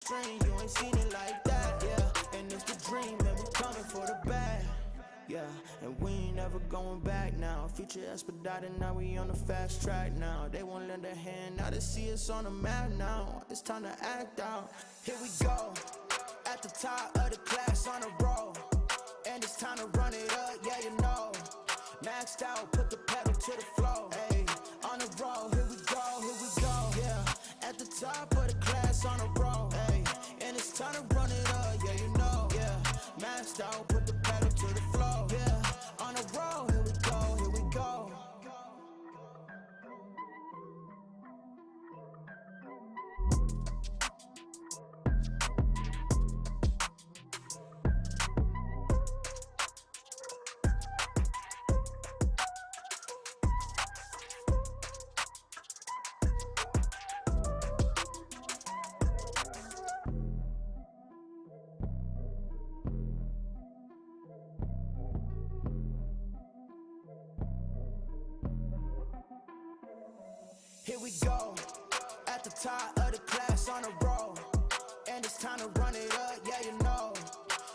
Dream, you ain't seen it like that, yeah. And it's the dream, and we coming for the bag, yeah. And we ain't never going back now. Future expedited, now we on the fast track now. They won't lend a hand, now they see us on the map now. It's time to act out. Here we go, at the top of the class on a roll. And it's time to run it up, yeah, you know. Maxed out, put the pedal to the floor. Hey, on the road, here we go, yeah. At the top of the class on a roll. Hey, and it's time to run it up, yeah, you know, yeah. Maxed out, put the pedal to the floor. Yeah, on the road, here we go, here we go. Here we go, at the top of the class on a roll. And it's time to run it up, yeah, you know.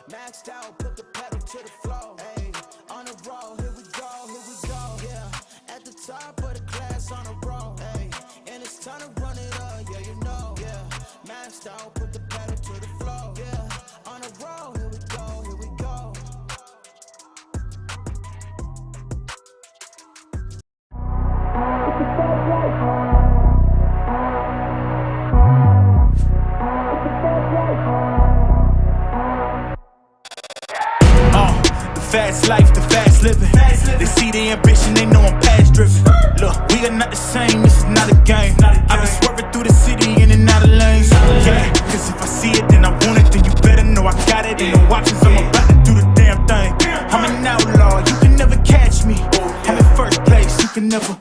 Maxed out, put the pedal to the floor. Hey, on the road, here we go, yeah. At the top of the class on a roll. Hey, and it's time to run it up, yeah, you know, yeah. Maxed out, put the pedal to the floor. Yeah, on the road, here we go, here we go. Fast life, the fast living. They see the ambition, they know I'm past driven. Look, we are not the same, this is not a game. I've been swerving through the city in and out of lanes. Yeah, cause if I see it, then I want it, then you better know I got it. Ain't no options, I'm about to do the damn thing. I'm an outlaw, you can never catch me. I'm in first place, you can never.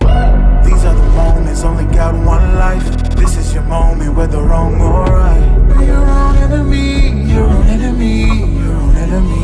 These are the moments, only got one life. This is your moment, whether wrong or right. You're your own enemy, your own enemy, your own enemy.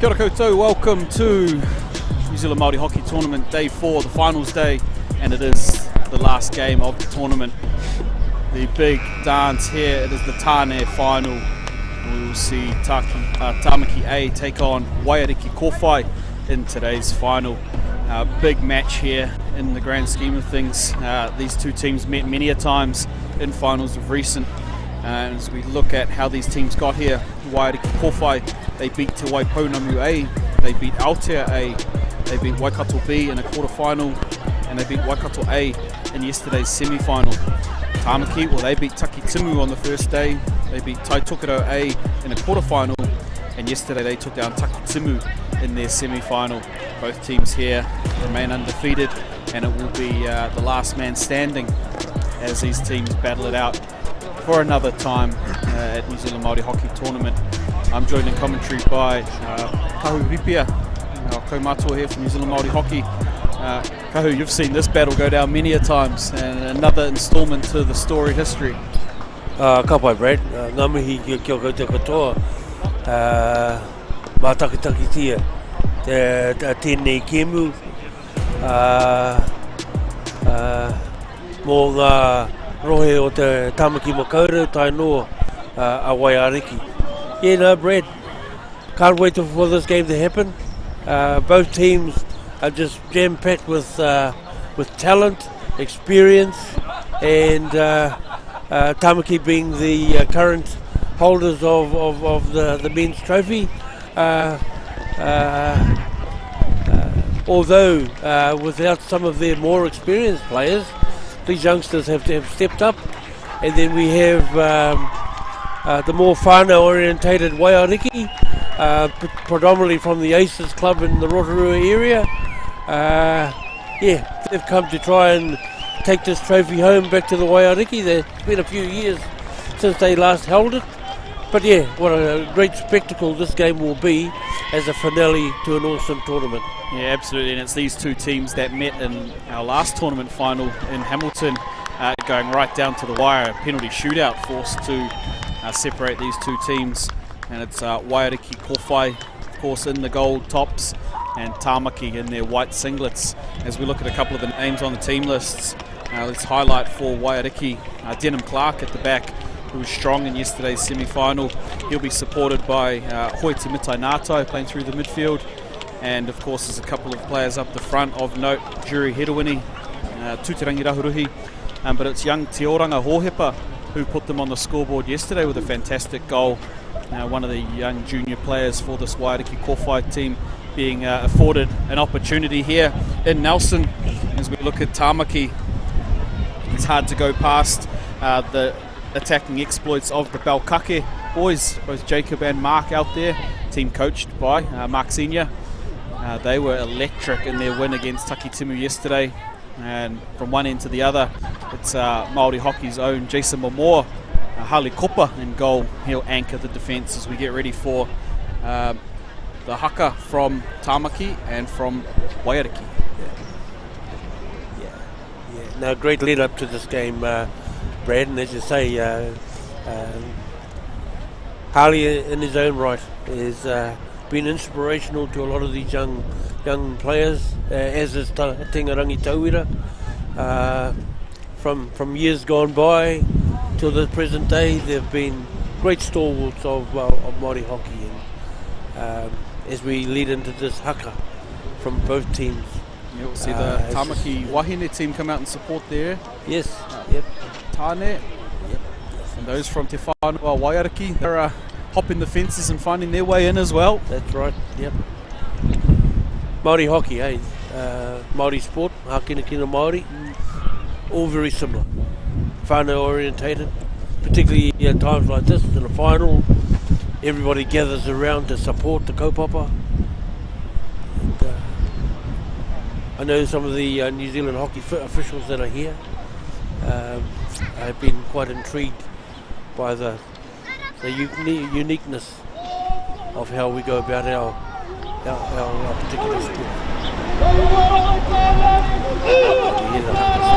Kia ora koutou, welcome to New Zealand Māori Hockey Tournament Day 4, the finals day, and it is the last game of the tournament. The big dance here, it is the Tāne final. We will see Tāmaki A take on Waiariki Kōwhai in today's final. Big match here in the grand scheme of things. These two teams met many a times in finals of recent. As we look at how these teams got here, Waiariki Kōwhai, they beat Te Waipounamu A, they beat Aotea A, they beat Waikato B in a quarterfinal, and they beat Waikato A in yesterday's semi-final. Tāmaki, well, they beat Takitimu on the first day, they beat Taitokoro A in a quarterfinal, and yesterday they took down Takitimu in their semi-final. Both teams here remain undefeated, and it will be the last man standing as these teams battle it out for another time at New Zealand Māori Hockey Tournament. I'm joined in commentary by Kahu Ripia, our kaumātua here from New Zealand Māori Hockey. Kahu, you've seen this battle go down many a times, and another instalment to the storied history. Ka pai, Brad. Ngā mihi kia koutou katoa. Mā takitakitia tēnei kēmu. Mō ngā rohe o te Tāmaki Makaurau, tai noa a Waiariki. Yeah, no, Brad, can't wait for this game to happen. Both teams are just jam-packed with talent, experience, and Tāmaki being the current holders of the men's trophy. Although without some of their more experienced players, these youngsters have stepped up, and then we have the more whānau-orientated Waiariki, predominantly from the Aces Club in the Rotorua area. Yeah, they've come to try and take this trophy home back to the Waiariki. It's been a few years since they last held it, But yeah, what a great spectacle this game will be as a finale to an awesome tournament. Yeah, absolutely, and it's these two teams that met in our last tournament final in Hamilton, going right down to the wire. A penalty shootout forced to separate these two teams, and it's Waiariki Kōwhai, of course, in the gold tops, and Tāmaki in their white singlets. As we look at a couple of the names on the team lists, let's highlight for Waiariki, Denham Clark at the back, who was strong in yesterday's semi-final. He'll be supported by Hoiti Mitainato playing through the midfield, and of course there's a couple of players up the front of note, Juri Hedawini, Tutirangi Rahuruhi, but it's young Te Oranga Hohepa who put them on the scoreboard yesterday with a fantastic goal. One of the young junior players for this Waiariki Kōwhai team being afforded an opportunity here in Nelson. As we look at Tāmaki, it's hard to go past the attacking exploits of the Balkake boys, both Jacob and Mark out there, team coached by Mark Senior. They were electric in their win against Takitimu yesterday, and from one end to the other, it's Māori hockey's own Jason Momoa, Hale Kopa in goal. He'll anchor the defence as we get ready for the haka from Tāmaki and from Waiariki. Yeah. Now, great lead up to this game, Brad, and as you say, Harley in his own right has been inspirational to a lot of these young players, as is Tengarangi Tauira, from years gone by till the present day. They've been great stalwarts of Māori hockey, and as we lead into this haka from both teams. Yeah, we'll see the Tāmaki Wahine team come out and support there. Yes, yep. Tāne, Yep. and those from Te Whanua Waiariki, they're hopping the fences and finding their way in as well. That's right, yep. Māori hockey, eh? Māori sport, hakinakina Māori, all very similar. Whānau orientated, particularly at times like this, in a final, everybody gathers around to support the kaupapa. And, I know some of the New Zealand hockey officials that are here. I've been quite intrigued by the uniqueness of how we go about our particular sport. Hear the haka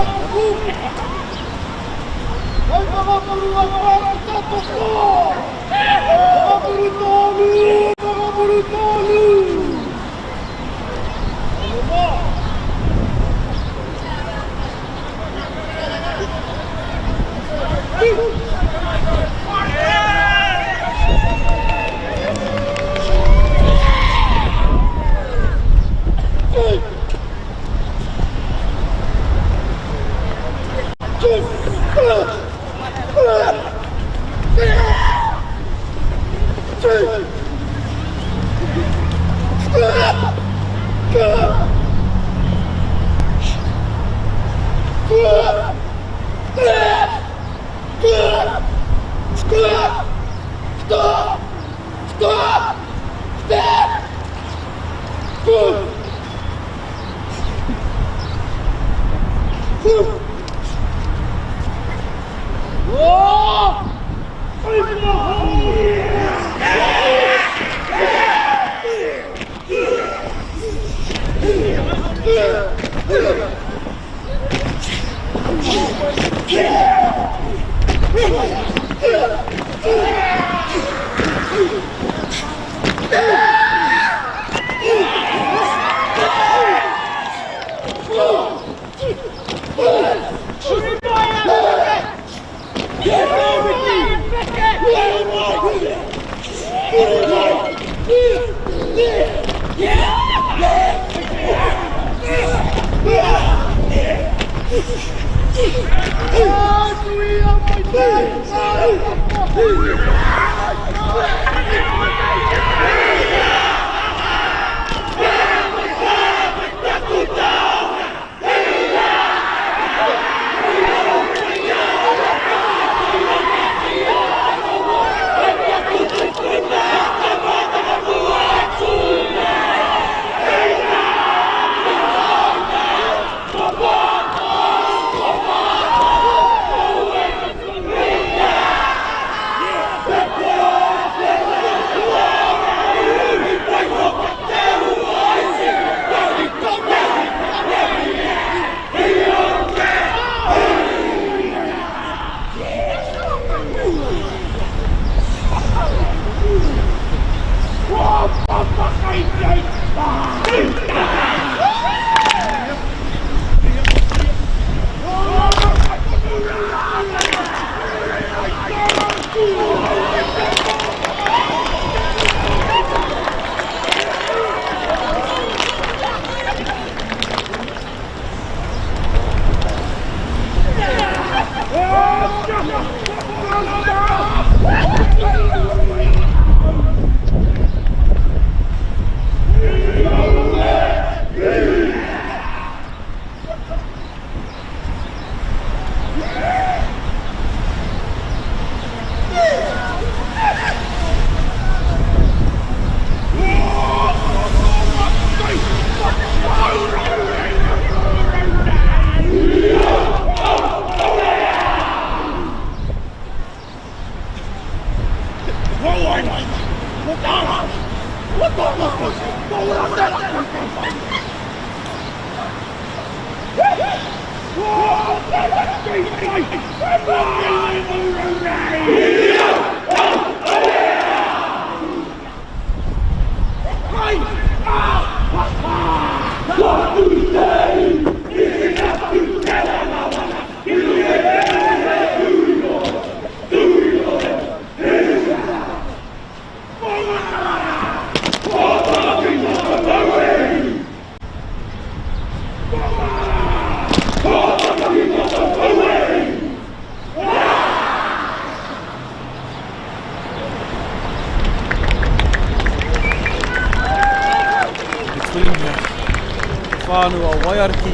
Whanua Waiariki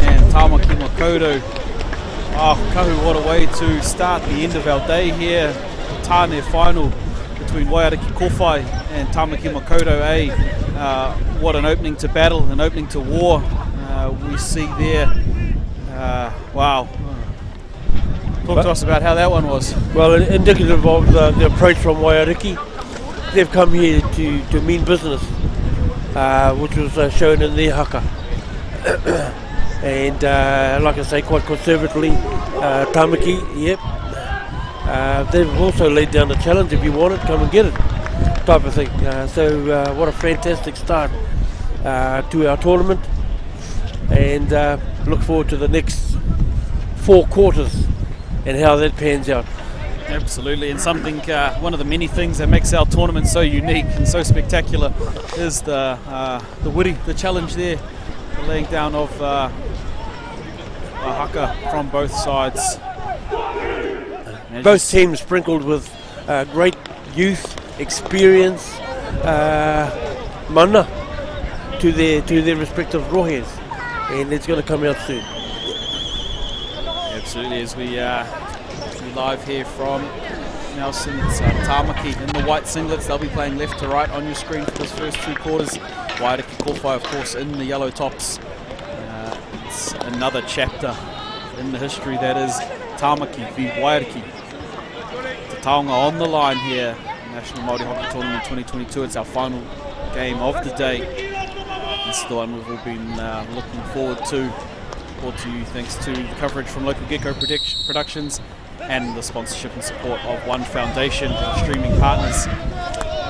and Tāmaki Makoto. Oh, kahu, what a way to start the end of our day here. Tāne final between Waiariki Kōwhai and Tāmaki Makoto. What an opening to battle, an opening to war we see there. Wow. Talk to us about how that one was. Well, indicative of the approach from Waiariki. They've come here to mean business, which was shown in their haka. And like I say, quite conservatively, Tāmaki, yep. They've also laid down a challenge: if you want it, come and get it, type of thing. So what a fantastic start to our tournament, and look forward to the next 4 quarters and how that pans out. Absolutely, and something, one of the many things that makes our tournament so unique and so spectacular is the wiri, the challenge there, the laying down of a haka from both sides. And Both teams sprinkled with great youth, experience, mana to their respective rohes, and it's going to come out soon. Absolutely, as we live here from Nelson's Tāmaki in the white singlets. They'll be playing left to right on your screen for this first 2 quarters. Waiariki Kōwhai, of course, in the yellow tops. It's another chapter in the history that is Tāmaki v Waiariki. Te taonga on the line here, National Māori Hockey Tournament 2022. It's our final game of the day. This is the one we've all been looking forward to. Brought to you thanks to coverage from local Gecko Productions and the sponsorship and support of One Foundation, our streaming partners.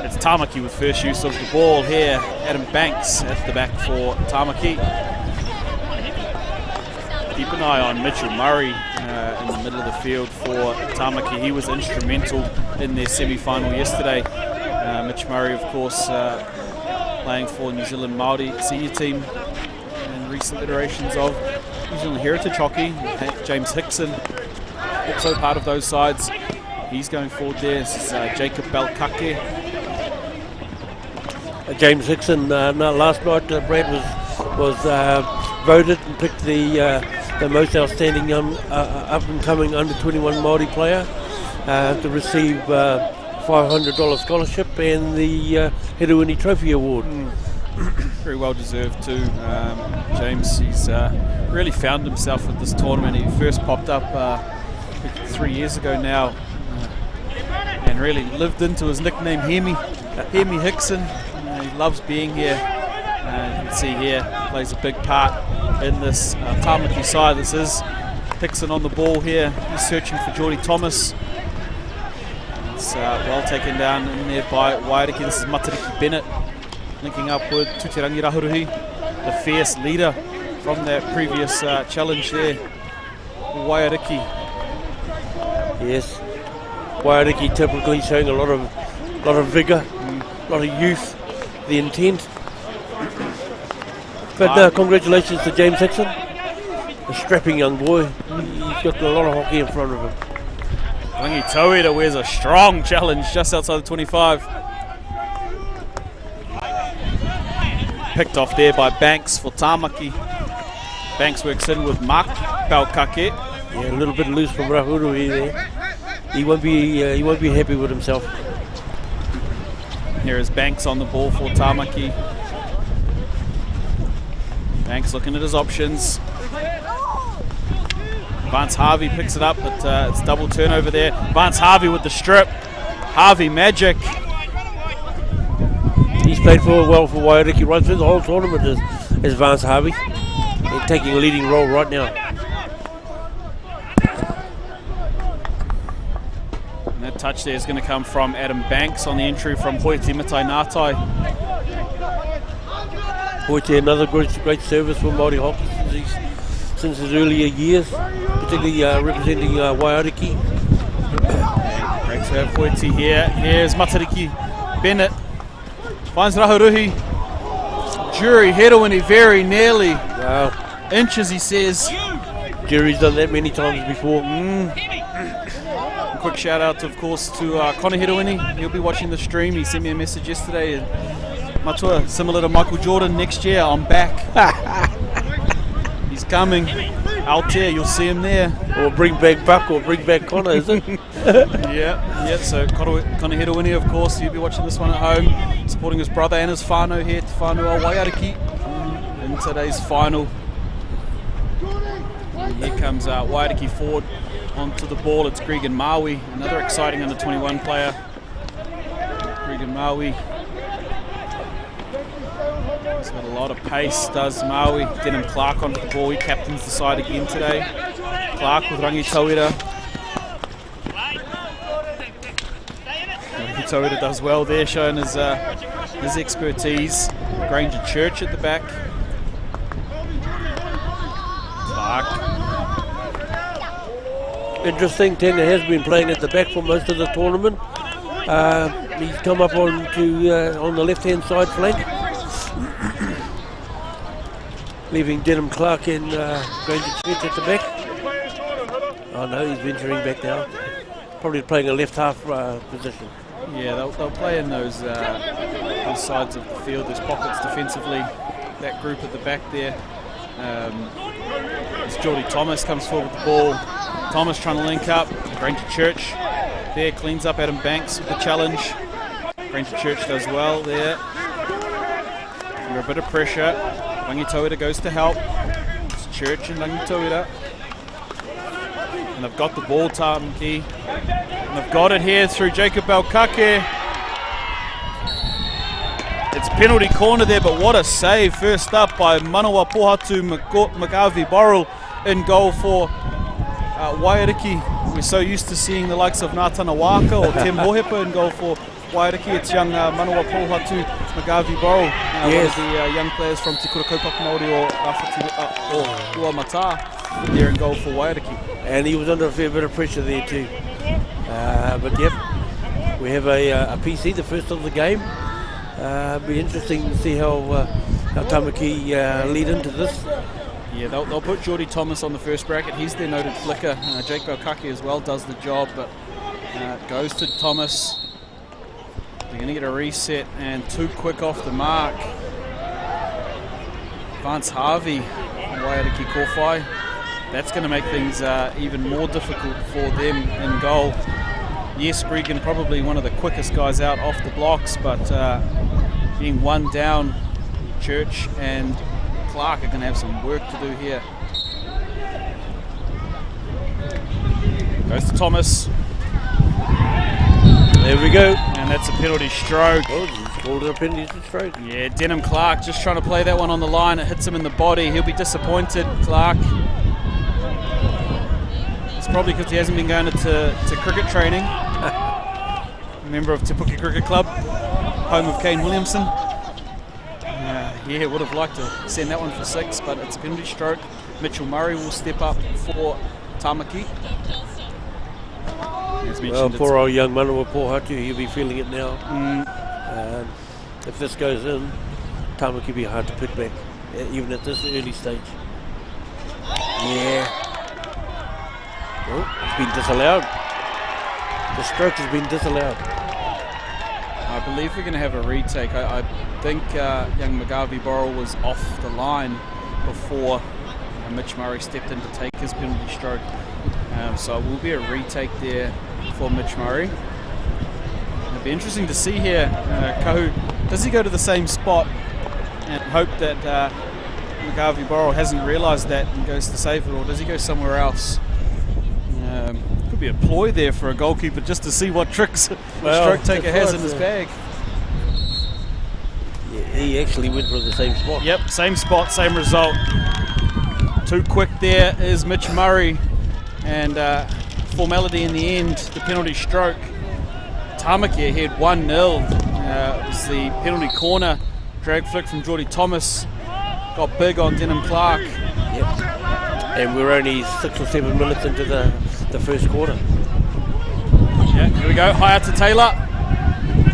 It's Tāmaki with first use of the ball here. Adam Banks at the back for Tāmaki. Keep an eye on Mitchell Murray in the middle of the field for Tāmaki. He was instrumental in their semi-final yesterday. Mitch Murray, of course, playing for New Zealand Māori senior team in recent iterations of New Zealand Heritage Hockey. James Hickson, also part of those sides. He's going forward there. This is Jacob Belkake. James Hickson last night, Brad was voted and picked the most outstanding up and coming under 21 Māori player to receive $500 scholarship and the Hiruini Trophy Award. Very well deserved too. James, he's really found himself at this tournament. He first popped up 3 years ago now, and really lived into his nickname, Hear Me Hickson. He loves being here. You can see here, plays a big part in this Tāmaki side. This is Hickson on the ball here. He's searching for Geordie Thomas. It's well taken down in there by Waiariki. This is Matariki Bennett linking up with Tutirangi Rahuruhi, the fierce leader from that previous challenge there. Waiariki. Yes, Waiariki typically showing a lot of vigour, a lot of youth, the intent. But congratulations to James Hickson, a strapping young boy. He's got a lot of hockey in front of him. Rangi Tauira wears a strong challenge just outside the 25. Picked off there by Banks for Tāmaki. Banks works in with Mark Belkake. Yeah, a little bit loose from Rahurui there. He won't be happy with himself. Here is Banks on the ball for Tāmaki. Banks looking at his options. Vance Harvey picks it up, but it's double turnover there. Vance Harvey with the strip. Harvey magic. He's played well for Waiariki right through the whole tournament as Vance Harvey. He's taking a leading role right now. touch there is going to come from Adam Banks on the entry from Hoiti Mitai Ngātai. Hoiti, another great service for Māori hockey since his earlier years, particularly representing Waiariki. Great to have Hoiti here. Here's Matariki Bennett. Finds Rahuruhi. Jury Herowini very nearly. Wow. Inches, he says. Jury's done that many times before. Quick shout out, of course, to Connor Herowini. He'll be watching the stream. He sent me a message yesterday. And Matua, similar to Michael Jordan, next year I'm back. He's coming. Out there, you'll see him there. Or bring back Buck or bring back Connor, is it? Yeah, so Connor Herowini, of course, he'll be watching this one at home, supporting his brother and his whānau here, Te Whānau Waiariki, in today's final. And here comes Waiariki forward onto the ball. It's Gregan Maui, another exciting under-21 player. Gregan Maui. He's got a lot of pace, does Maui. Denham Clark onto the ball. He captains the side again today. Clark with Rangi Tauira. Rangi Tauira does well there, showing his expertise. Granger Church at the back. Clark. Interesting, Tāne has been playing at the back for most of the tournament. He's come up on the left-hand side flank, leaving Denham Clark and Granger Church at the back. Oh no, he's venturing back now. Probably playing a left half position. Yeah, they'll play in those sides of the field. There's pockets defensively. That group at the back there. As Geordie Thomas comes forward with the ball. Thomas trying to link up. Granger Church there cleans up Adam Banks with the challenge. Granger Church does well there. Under a bit of pressure. Rangi Tauira goes to help. It's Church and Rangi Tauira. And they've got the ball, Tāmaki. And they've got it here through Jacob Alkake. It's penalty corner there, but what a save first up by Manawa Pohatu Magavi Borrell in goal for Waiariki. We're so used to seeing the likes of Ngātana Waka or Tem Hohepa in goal for Waiariki. It's young Manawa Pohatu Magavi Borrell, one of the young players from Te Kura Kaupapa Māori or Ua Mata there in goal for Waiariki. And he was under a fair bit of pressure there too. But yep, we have a PC, the first of the game. Be interesting to see how Tāmaki lead into this. Yeah, they'll put Geordie Thomas on the first bracket. He's their noted flicker. Jake Baukaki as well does the job, but it goes to Thomas. They're going to get a reset and too quick off the mark. Vance Harvey, Waiariki Kōwhai. That's going to make things even more difficult for them in goal. Yes, Gregan probably one of the quickest guys out off the blocks, but being one down, Church and Clark are going to have some work to do here. Goes to Thomas. There we go. And that's a penalty stroke. Oh, he's called it a penalty stroke. Yeah, Denham Clark just trying to play that one on the line. It hits him in the body. He'll be disappointed, Clark. It's probably because he hasn't been going to cricket training. A member of Te Puke Cricket Club, home of Kane Williamson. Yeah, would have liked to send that one for 6, but it's a penalty stroke. Mitchell Murray will step up for Tāmaki. Well, poor old young Manawa Pohatu, he'll be feeling it now. If this goes in, Tāmaki will be hard to pick back, even at this early stage. Yeah. Oh, it's been disallowed. The stroke has been disallowed. I believe we're going to have a retake. I think young Magavi Borrell was off the line before Mitch Murray stepped in to take his penalty stroke. So it will be a retake there for Mitch Murray. It'll be interesting to see here, Kahu, does he go to the same spot and hope that Magavi Borrell hasn't realised that and goes to save it, or does he go somewhere else? Could be a ploy there for a goalkeeper just to see what tricks the stroke taker has in his bag. Yeah, he actually went for the same spot. Yep, same spot, same result. Too quick there is Mitch Murray, and formality in the end, the penalty stroke. Tamaki ahead 1-0. It was the penalty corner. Drag flick from Geordie Thomas. Got big on Denham Clark. Yep. And we're only 6 or 7 minutes into the first quarter. Yeah, here we go. High out to Taylor.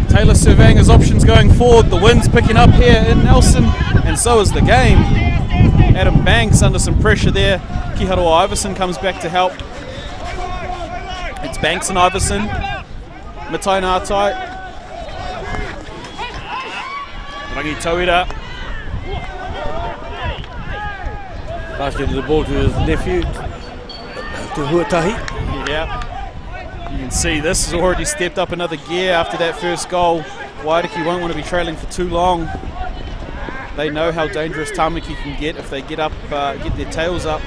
Taylor surveying his options going forward. The wind's picking up here in Nelson, and so is the game. Adam Banks under some pressure there. Kiharoa Iverson comes back to help. It's Banks and Iverson. Matai Ngātai. Rangi Tauira. Passing the ball to his nephew, to Huatahi. Yeah. You can see this has already stepped up another gear after that first goal. Waiariki won't want to be trailing for too long. They know how dangerous Tāmaki can get if they get up, get their tails up.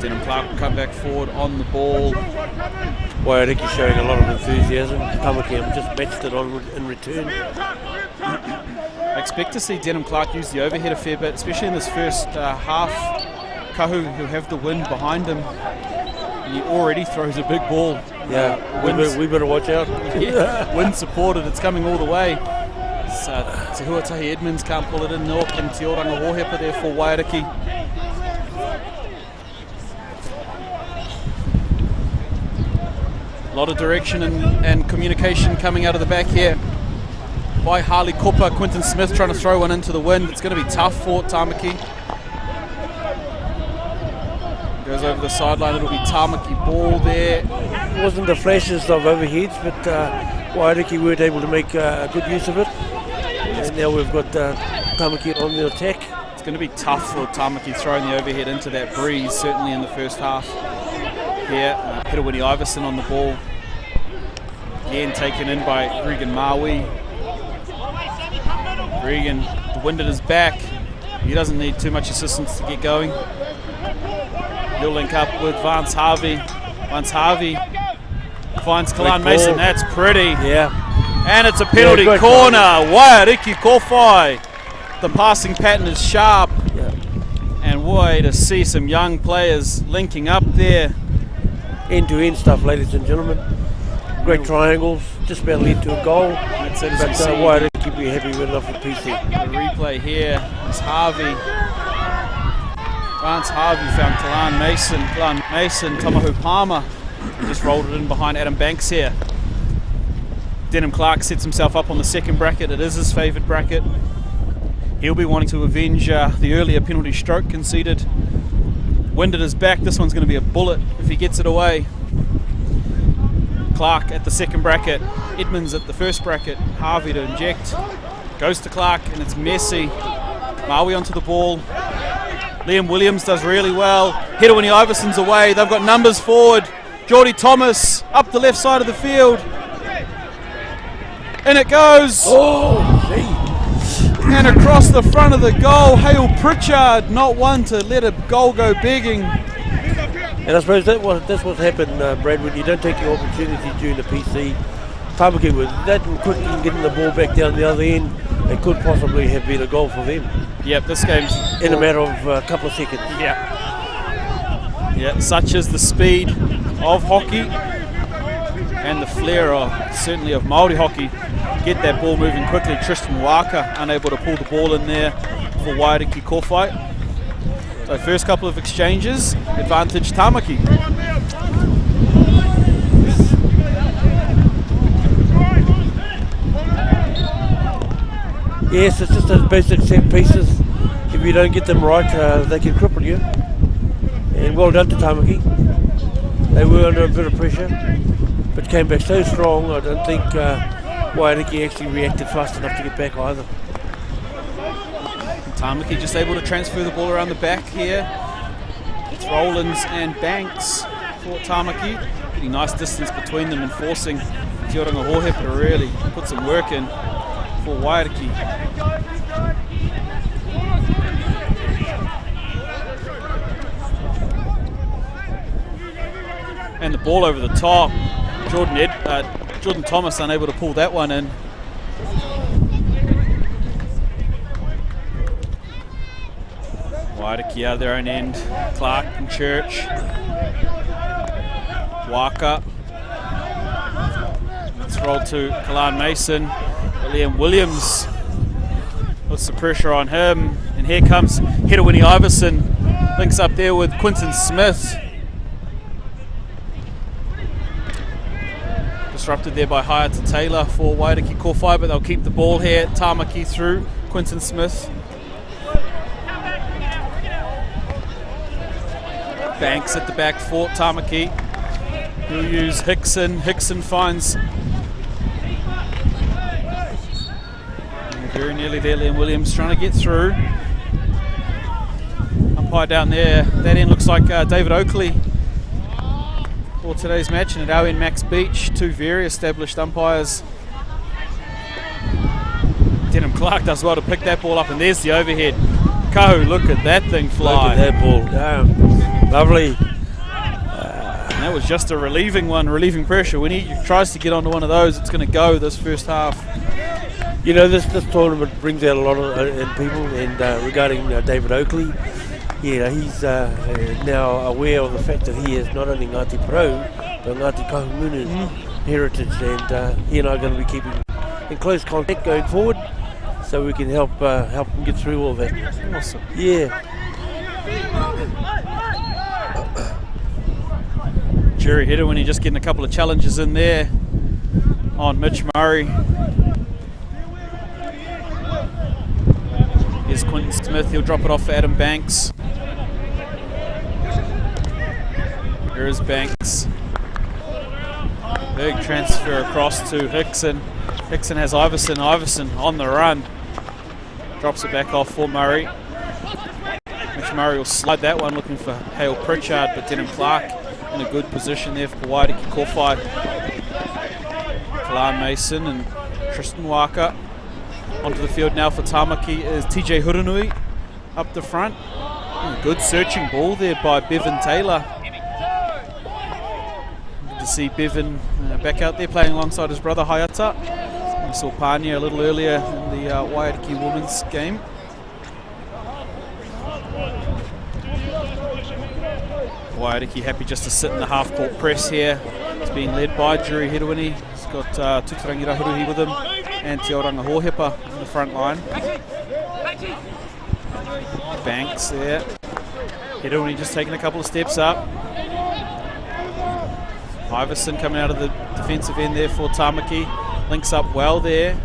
Denham Clark will come back forward on the ball. Waiariki showing a lot of enthusiasm. Tāmaki have just matched it on in return. I expect to see Denham Clark use the overhead a fair bit, especially in this first half. Kahu, who have the wind behind him, and he already throws a big ball. Yeah, we better watch out. Yeah, wind supported, it's coming all the way. So Te Huatahi Edmonds can't pull it in, nor can Te Oranga Hohepa there for Waiariki. A lot of direction and communication coming out of the back here by Harley Cooper. Quinton Smith trying to throw one into the wind. It's going to be tough for Tāmaki. Goes over the sideline. It'll be Tāmaki ball there. It wasn't the flashes of overheads, but Waiariki weren't able to make good use of it. And now we've got Tāmaki on the attack. It's going to be tough for Tāmaki throwing the overhead into that breeze, certainly in the first half. Here, Hirawini Iverson on the ball. Again taken in by Regan Maui. Regan, the wind at his back. He doesn't need too much assistance to get going. He'll link up with Vance Harvey. Vance Harvey finds Kalan Mason. That's pretty. Yeah. And it's a penalty corner. Waiariki Kowhai. The passing pattern is sharp. Yeah. And way to see some young players linking up there. End-to-end stuff, ladies and gentlemen. Great triangles, just about led to a goal. That's it, as but we see. Waiariki be happy with enough for PC. The replay here is Harvey. Vance Harvey found Kalan Mason. Kalan Mason, Tamahu Palmer just rolled it in behind Adam Banks here. Denham Clark sets himself up on the second bracket. It is his favoured bracket. He'll be wanting to avenge the earlier penalty stroke conceded. Wind at his back. This one's going to be a bullet if he gets it away. Clark at the second bracket. Edmonds at the first bracket. Harvey to inject. Goes to Clark and it's messy. Maui onto the ball. Liam Williams does really well. Hirawini Iverson's away. They've got numbers forward. Geordie Thomas up the left side of the field. And it goes. Oh, gee. And across the front of the goal, Hale Pritchard, not one to let a goal go begging. And I suppose that's what's happened, Brad, when you don't take your opportunity during the PC. Tāmaki was that quick in getting the ball back down the other end. It could possibly have been a goal for them. Yep, this game's in a matter of a couple of seconds. Yeah, such is the speed of hockey and the flair certainly of Māori hockey. Get that ball moving quickly. Tristan Waka unable to pull the ball in there for Waiariki Kowhai. So first couple of exchanges, advantage Tāmaki. Yes, it's just those basic set pieces. If you don't get them right, they can cripple you. And well done to Tāmaki. They were under a bit of pressure, but came back so strong. I don't think Waiariki actually reacted fast enough to get back either. Tāmaki just able to transfer the ball around the back here. It's Rollins and Banks for Tāmaki. Getting nice distance between them and forcing Te Oranga Hohepa to really put some work in for Waiariki. And the ball over the top. Jordan Thomas unable to pull that one in. Wairiki out of their own end. Clark and Church. Waka. Let's roll to Kalan Mason. Liam Williams puts the pressure on him. And here comes Hedawini Iverson. Links up there with Quinton Smith. Disrupted there by Hayata Taylor for Wairiki Kōwhai, but they'll keep the ball here. Tāmaki through. Quinton Smith. Banks at the back for Tāmaki. He'll use Hickson. Hickson finds very nearly there. Liam Williams trying to get through. Umpire down there. That end looks like David Oakley for today's match, and at our end Max Beach. Two very established umpires. Denham Clark does well to pick that ball up, and there's the overhead. Kahu, look at that thing fly. Look at that ball. Lovely. And that was just a relieving one, relieving pressure. When he tries to get onto one of those, it's going to go this first half. You know, this tournament brings out a lot of people, and regarding David Oakley, he's now aware of the fact that he is not only Ngāti Pro, but Ngāti Kahungunu heritage, and he and I are going to be keeping in close contact going forward, so we can help him get through all that. Awesome. Yeah. Jerry Hedawini just getting a couple of challenges in there on Mitch Murray. Here's Quinton Smith, he'll drop it off for Adam Banks. Here is Banks. Big transfer across to Hickson. Hickson has Iverson. Iverson on the run. Drops it back off for Murray. Mitch Murray will slide that one, looking for Hale Pritchard, but Denham Clark in a good position there for Wairiki Kōwhai. Kalan Mason and Tristan Waka. Onto the field now for Tāmaki is TJ Hurunui up the front. Good searching ball there by Bevan Taylor. Good to see Bevan back out there playing alongside his brother Hayata. We saw Pania a little earlier in the Wairiki women's game. Wairiki happy just to sit in the half-court press here. It's being led by Jerry Hedawini. He's got Tuturangi Rahuruhi with him and Te Oranga Hohepa in the front line. Banks there. Hedawini just taking a couple of steps up. Iverson coming out of the defensive end there for Tāmaki. Links up well there.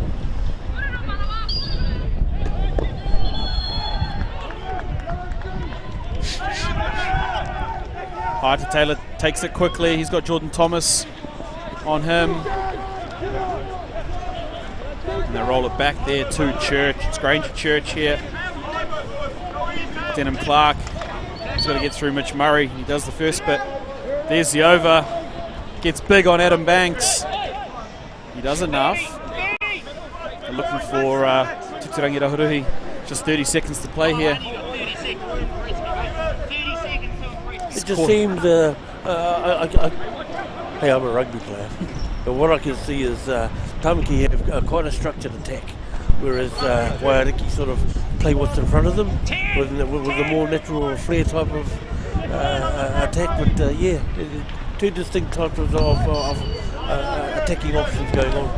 Hayata Taylor takes it quickly. He's got Jordan Thomas on him. And they roll it back there to Church. It's Granger Church here. Denham Clark. He's got to get through Mitch Murray. He does the first bit. There's the over. Gets big on Adam Banks. He does enough. They're looking for Tuturangi Rahuruhi. Just 30 seconds to play here. It just seems, hey, I'm a rugby player, but what I can see is Tāmaki have quite a structured attack, whereas Wairiki sort of play what's in front of them with a more natural flair type of attack. But yeah, two distinct types of attacking options going on.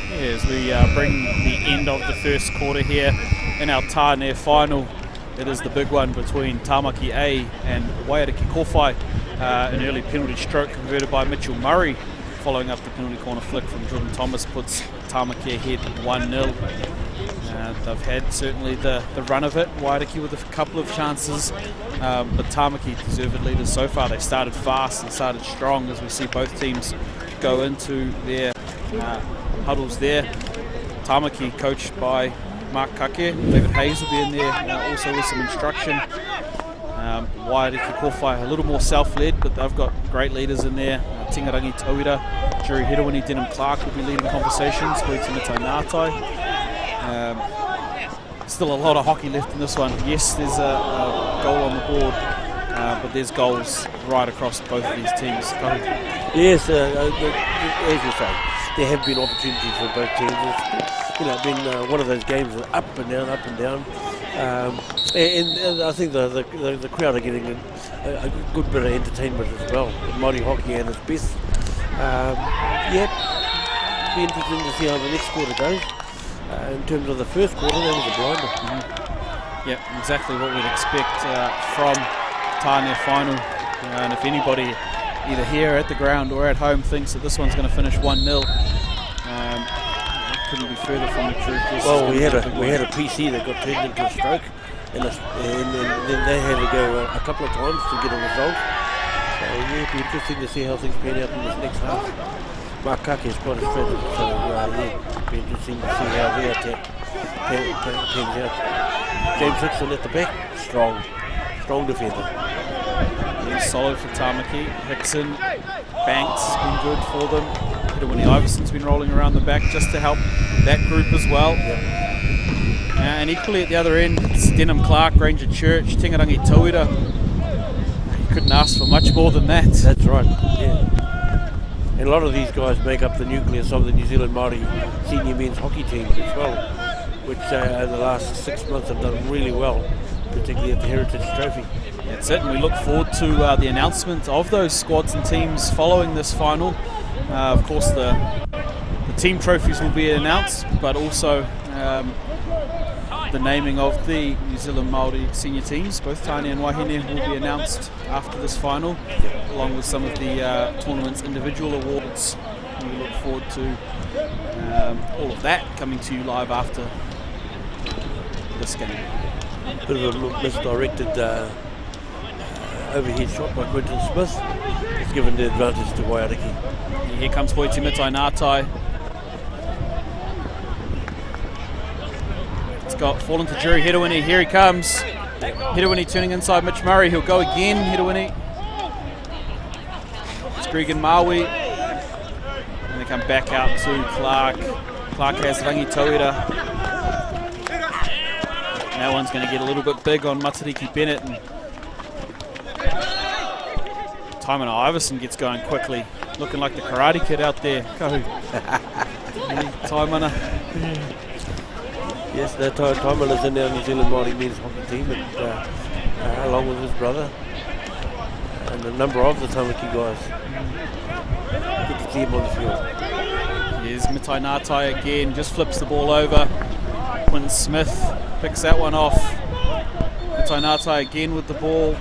Yeah, as we bring the end of the first quarter here in our Tāne final. It is the big one between Tāmaki A and Wairiki Kōwhai. An early penalty stroke converted by Mitchell Murray, following up the penalty corner flick from Jordan Thomas, puts Tāmaki ahead 1-0. They've had certainly the run of it, Wairiki with a couple of chances, but Tāmaki deserved leaders so far. They started fast and started strong as we see both teams go into their huddles there. Tāmaki coached by Mark Kake. David Hayes will be in there also with some instruction. Wairiki Kōwhai a little more self-led, but they've got great leaders in there. Tingarangi Tauira, Jerry Hedawini, Denham Clark will be leading conversations. Still a lot of hockey left in this one. Yes, there's a goal on the board, but there's goals right across both of these teams. Yes, as you say, there have been opportunities for both teams. It's, you know, been one of those games of up and down, up and down. And I think the crowd are getting a good bit of entertainment as well. Māori hockey at its best. Yeah, be interesting to see how the next quarter goes. In terms of the first quarter, that was a blinder. Yeah, exactly what we'd expect from Tāne final. And if anybody either here at the ground or at home thinks that this one's going to finish 1-0, couldn't be further from the truth. Well, we had a PC that got turned into a stroke, and then they had to go a couple of times to get a result. So yeah, it'd be interesting to see how things pan out in this next half. Haka is quite a strategy, so yeah, it'd be interesting to see how their attack pans out. James Hickson at the back, strong defender. Really solid for Tāmaki. Hickson, Banks has been good for them. Hidawini Iverson's been rolling around the back just to help that group as well. And equally at the other end, it's Denham Clark, Ranger Church, Tingarangi Tauira. You couldn't ask for much more than that. That's right, yeah. And a lot of these guys make up the nucleus of the New Zealand Māori senior men's hockey team as well, which over the last 6 months have done really well, particularly at the Heritage Trophy. That's it, and we look forward to the announcement of those squads and teams following this final. Of course, the team trophies will be announced, but also the naming of the New Zealand Māori senior teams, both Tāne and Wahine, will be announced after this final, along with some of the tournament's individual awards. We look forward to all of that coming to you live after this game. Bit of a misdirected overhead shot by Quentin Smith. It's given the advantage to Waiariki. Here comes Hoiti Mitai. It's got fallen to Jerry Hidawini. Here he comes. Hidawini turning inside Mitch Murray. He'll go again. Hidawini. It's Gregan Maui. And they come back out to Clark. Clark has Rangi Tauira. And that one's going to get a little bit big on Matariki Bennett. And Taimana Iverson gets going quickly. Looking like the Karate Kid out there. Kahu. Taimana. Yes, Taimana's in our New Zealand Māori men's hockey team, and, along with his brother and a number of the Tāmaki guys. Good to see him on the field. Here's Mitai Ngātai again, just flips the ball over. Quentin Smith picks that one off. Mitai Ngātai again with the ball.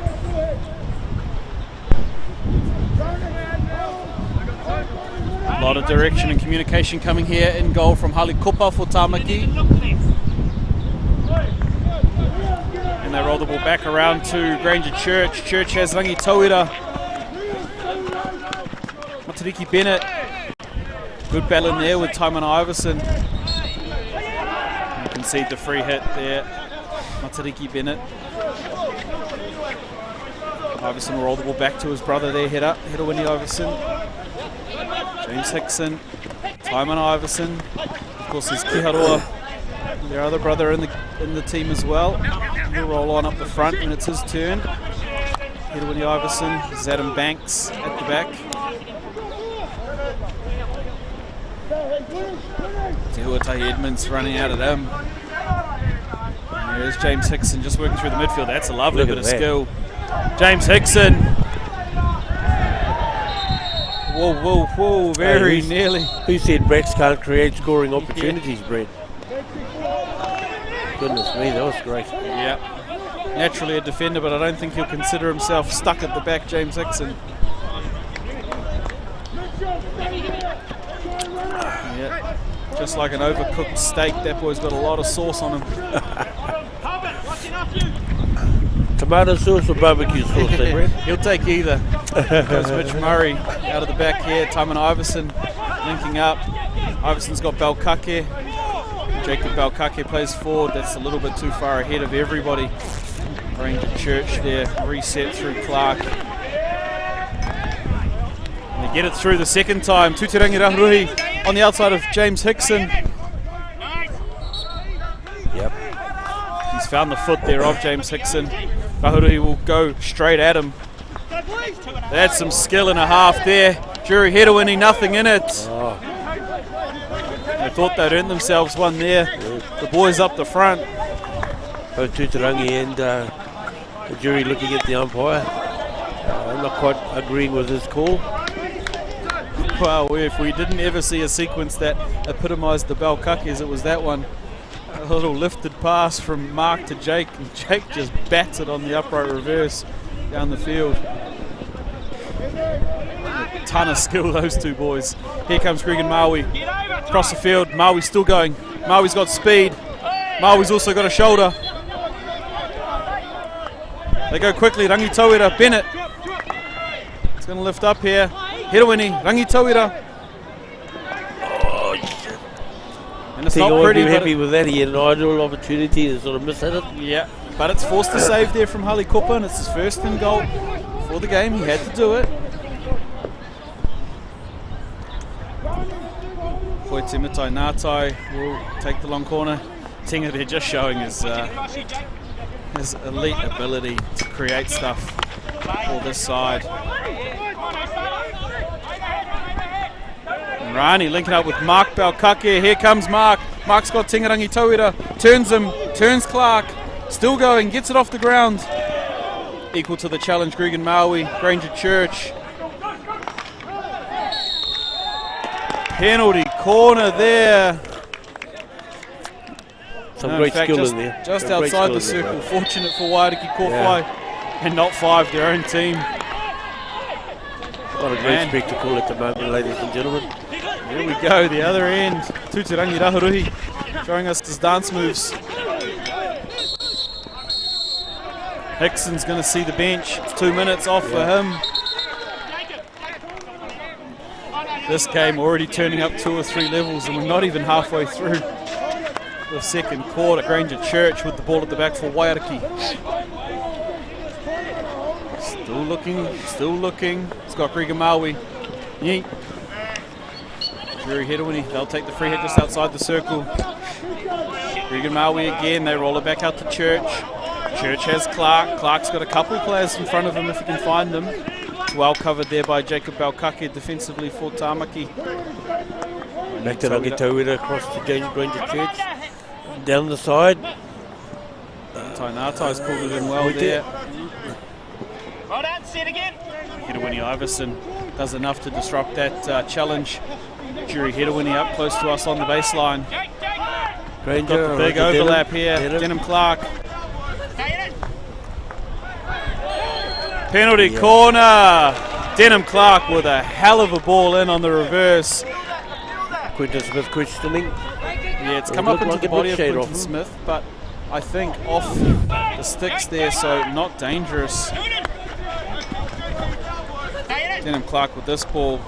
A lot of direction and communication coming here in goal from Hali Kupa for Tāmaki. And they roll the ball back around to Granger Church. Church has Rangi Tauira. Matariki Bennett. Good battle in there with Taimana Iverson. You can see the free hit there. Matariki Bennett. Iverson will roll the ball back to his brother there, Hidawini Iverson. James Hickson, Taimana Iverson, of course there's Kiharoa, their other brother in the team as well. He'll roll on up the front when it's his turn. Hidawini Iverson, Zadam Banks at the back. Te Huatahi Edmonds running out of them. And there's James Hickson just working through the midfield. That's a lovely bit of skill. James Hickson. Whoa, very nearly. Who said Bracks can't create scoring opportunities, Brett? Goodness me, that was great. Yeah. Naturally a defender, but I don't think he'll consider himself stuck at the back, James Hickson. Yeah. Just like an overcooked steak, that boy's got a lot of sauce on him. Tomato sauce or barbecue sauce, eh, Brett? He'll take either. Goes Mitch Murray out of the back here. Taimana Iverson linking up. Iverson's got Belkake. Jacob Belkake plays forward. That's a little bit too far ahead of everybody. Ranger Church there. Reset through Clark. And they get it through the second time. Tutirangi Rahuruhi on the outside of James Hickson. Yep. He's found the foot there of James Hickson. Rahuruhi will go straight at him. That's some skill and a half there. Jury Hidawini, nothing in it. Oh. thought they'd earned themselves one there. The boys up the front. Both Tutarangi and the jury looking at the umpire. Not quite agreeing with his call. Well, if we didn't ever see a sequence that epitomised the Balkakis, it was that one. A little lifted pass from Mark to Jake, and Jake just bats it on the upright reverse down the field. A ton of skill, those two boys. Here comes Gregan Maui. Across the field, Maui's still going. Maui's got speed. Maui's also got a shoulder. They go quickly, Rangi Tauira, Bennett. It's going to lift up here. Hirawini, Rangi Tauira. And it's not pretty. Happy with that. He had an ideal opportunity to sort of miss it. Yeah, but it's forced to save there from Hali Kupa, and it's his first in goal for the game. He had to do it. Koiti Mitai Ngātai will take the long corner. Tinga there just showing his elite ability to create stuff for this side. And Rani linking up with Mark Balkake. Here comes Mark. Mark's got Tingarangi Tauira. Turns him, turns Clark. Still going, gets it off the ground. Equal to the challenge, Gregan Maui, Granger Church. Penalty corner there. Some great skill in there. Just outside the circle. Fortunate for Waiariki Kōwhai and not 5, their own team. What a great spectacle at the moment, ladies and gentlemen. There we go, the other end. Tutarangi Raharuhi showing us his dance moves. Hickson's going to see the bench. It's 2 minutes off for him. This game already turning up 2 or 3 levels, and we're not even halfway through the second quarter. Granger Church with the ball at the back for Waiariki. Still looking. It's got Gregan Maui. Yeet. Drew Hedawini, they'll take the free hit just outside the circle. Gregan Maui again, they roll it back out to Church. Church has Clark. Clark's got a couple players in front of him if he can find them. Well covered there by Jacob Balkake defensively for Tāmaki. Back to Rangi Tauira across to Granger Church. Down the side. Tainatai's pulled it in well there. Well done, set again. Hedawini Iverson does enough to disrupt that challenge. Jury Hedawini up close to us on the baseline. Granger, got the big overlap here. Denham Clark. Penalty corner. Denham Clark with a hell of a ball in on the reverse. Quinton Smith questioning. Yeah, it's come up into the body of Quinton Smith, but I think off the sticks there, so not dangerous. Denham Clark with this ball.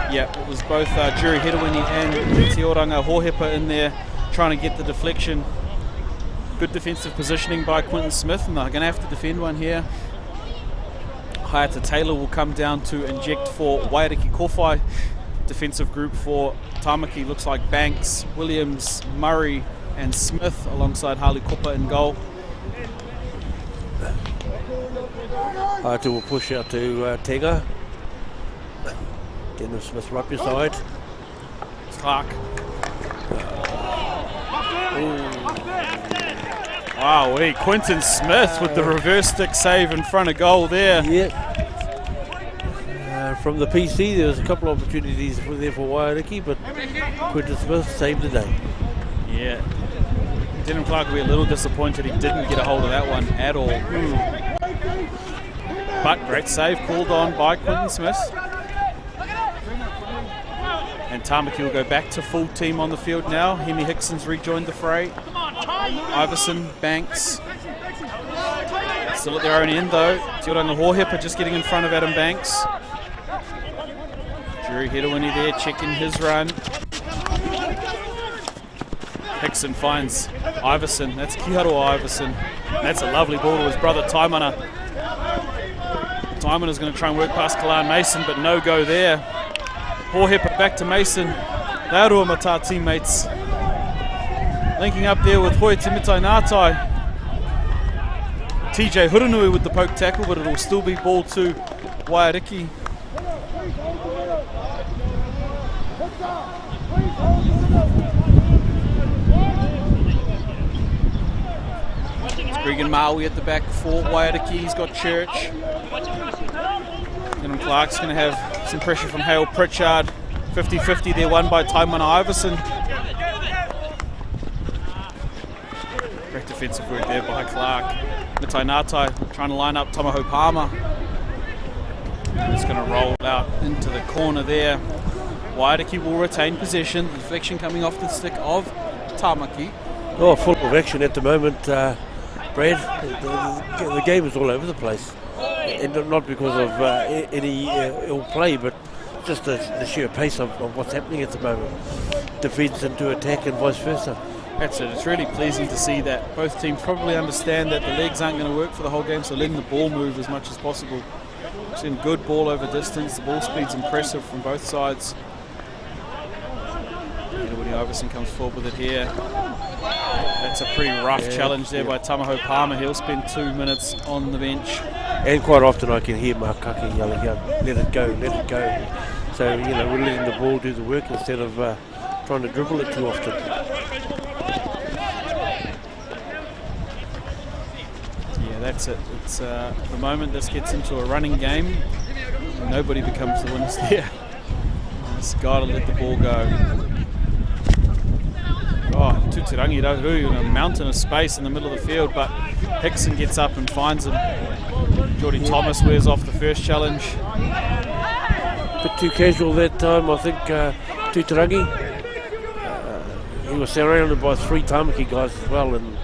Yeah, it was both Jury Hedawini and Te Oranga Hohepa in there trying to get the deflection. Good defensive positioning by Quinton Smith, and they're going to have to defend one here. Hayata Taylor will come down to inject for Waiariki Kōwhai. Defensive group for Tāmaki looks like Banks, Williams, Murray and Smith alongside Hali Kupa in goal. Hayata will push out to Tega. Denham Smith right beside. Clark. Wow, Quinton Smith with the reverse stick save in front of goal there. Yeah. From the PC, there was a couple of opportunities there for Waiariki, but Quinton Smith saved the day. Yeah. Denham Clark will be a little disappointed he didn't get a hold of that one at all. But great save called on by Quinton Smith. And Tāmaki will go back to full team on the field now. Hemi Hickson's rejoined the fray. Iverson, Banks. Still at their own end though. Te Oranga Hohepa just getting in front of Adam Banks. Jury Hedawini there checking his run. Hickson finds Iverson. That's Kiharoa Iverson. That's a lovely ball to his brother Taimana. Taimana's going to try and work past Kalan Mason, but no go there. Hohepa back to Mason. Rarua Mata teammates. Linking up there with Hoi Te Mitai Ngātai. TJ Hurunui with the poke tackle, but it'll still be ball to Waiariki. Gregan Maui at the back for Waiariki. He's got Church. And Clark's going to have some pressure from Hale Pritchard. 50-50 there, won by Taimana Iverson. Great defensive work there by Clark. Matai Ngatai trying to line up Tamaho Palmer. He's going to roll out into the corner there. Waiariki will retain possession. Deflection coming off the stick of Tamaki. Oh, full of action at the moment, Brad. The game is all over the place. And not because of any ill play, but just the sheer pace of what's happening at the moment. Defence into attack and vice versa. That's it. It's really pleasing to see that both teams probably understand that the legs aren't going to work for the whole game, so letting the ball move as much as possible. We've seen good ball over distance. The ball speed's impressive from both sides. When Iverson comes forward with it here. That's a pretty rough challenge there by Tamaho Palmer. He'll spend 2 minutes on the bench. And quite often I can hear Mark Kaka yelling out, let it go, let it go. So, you know, we're letting the ball do the work instead of trying to dribble it too often. Yeah, that's it. It's the moment this gets into a running game, nobody becomes the winners there. Just got to let the ball go. Oh, Tutirangi Rauru in a mountain of space in the middle of the field, but Hickson gets up and finds him. Jordy Thomas wears off the first challenge. A bit too casual that time, I think, Tutirangi. He was surrounded by 3 Tamaki guys as well, and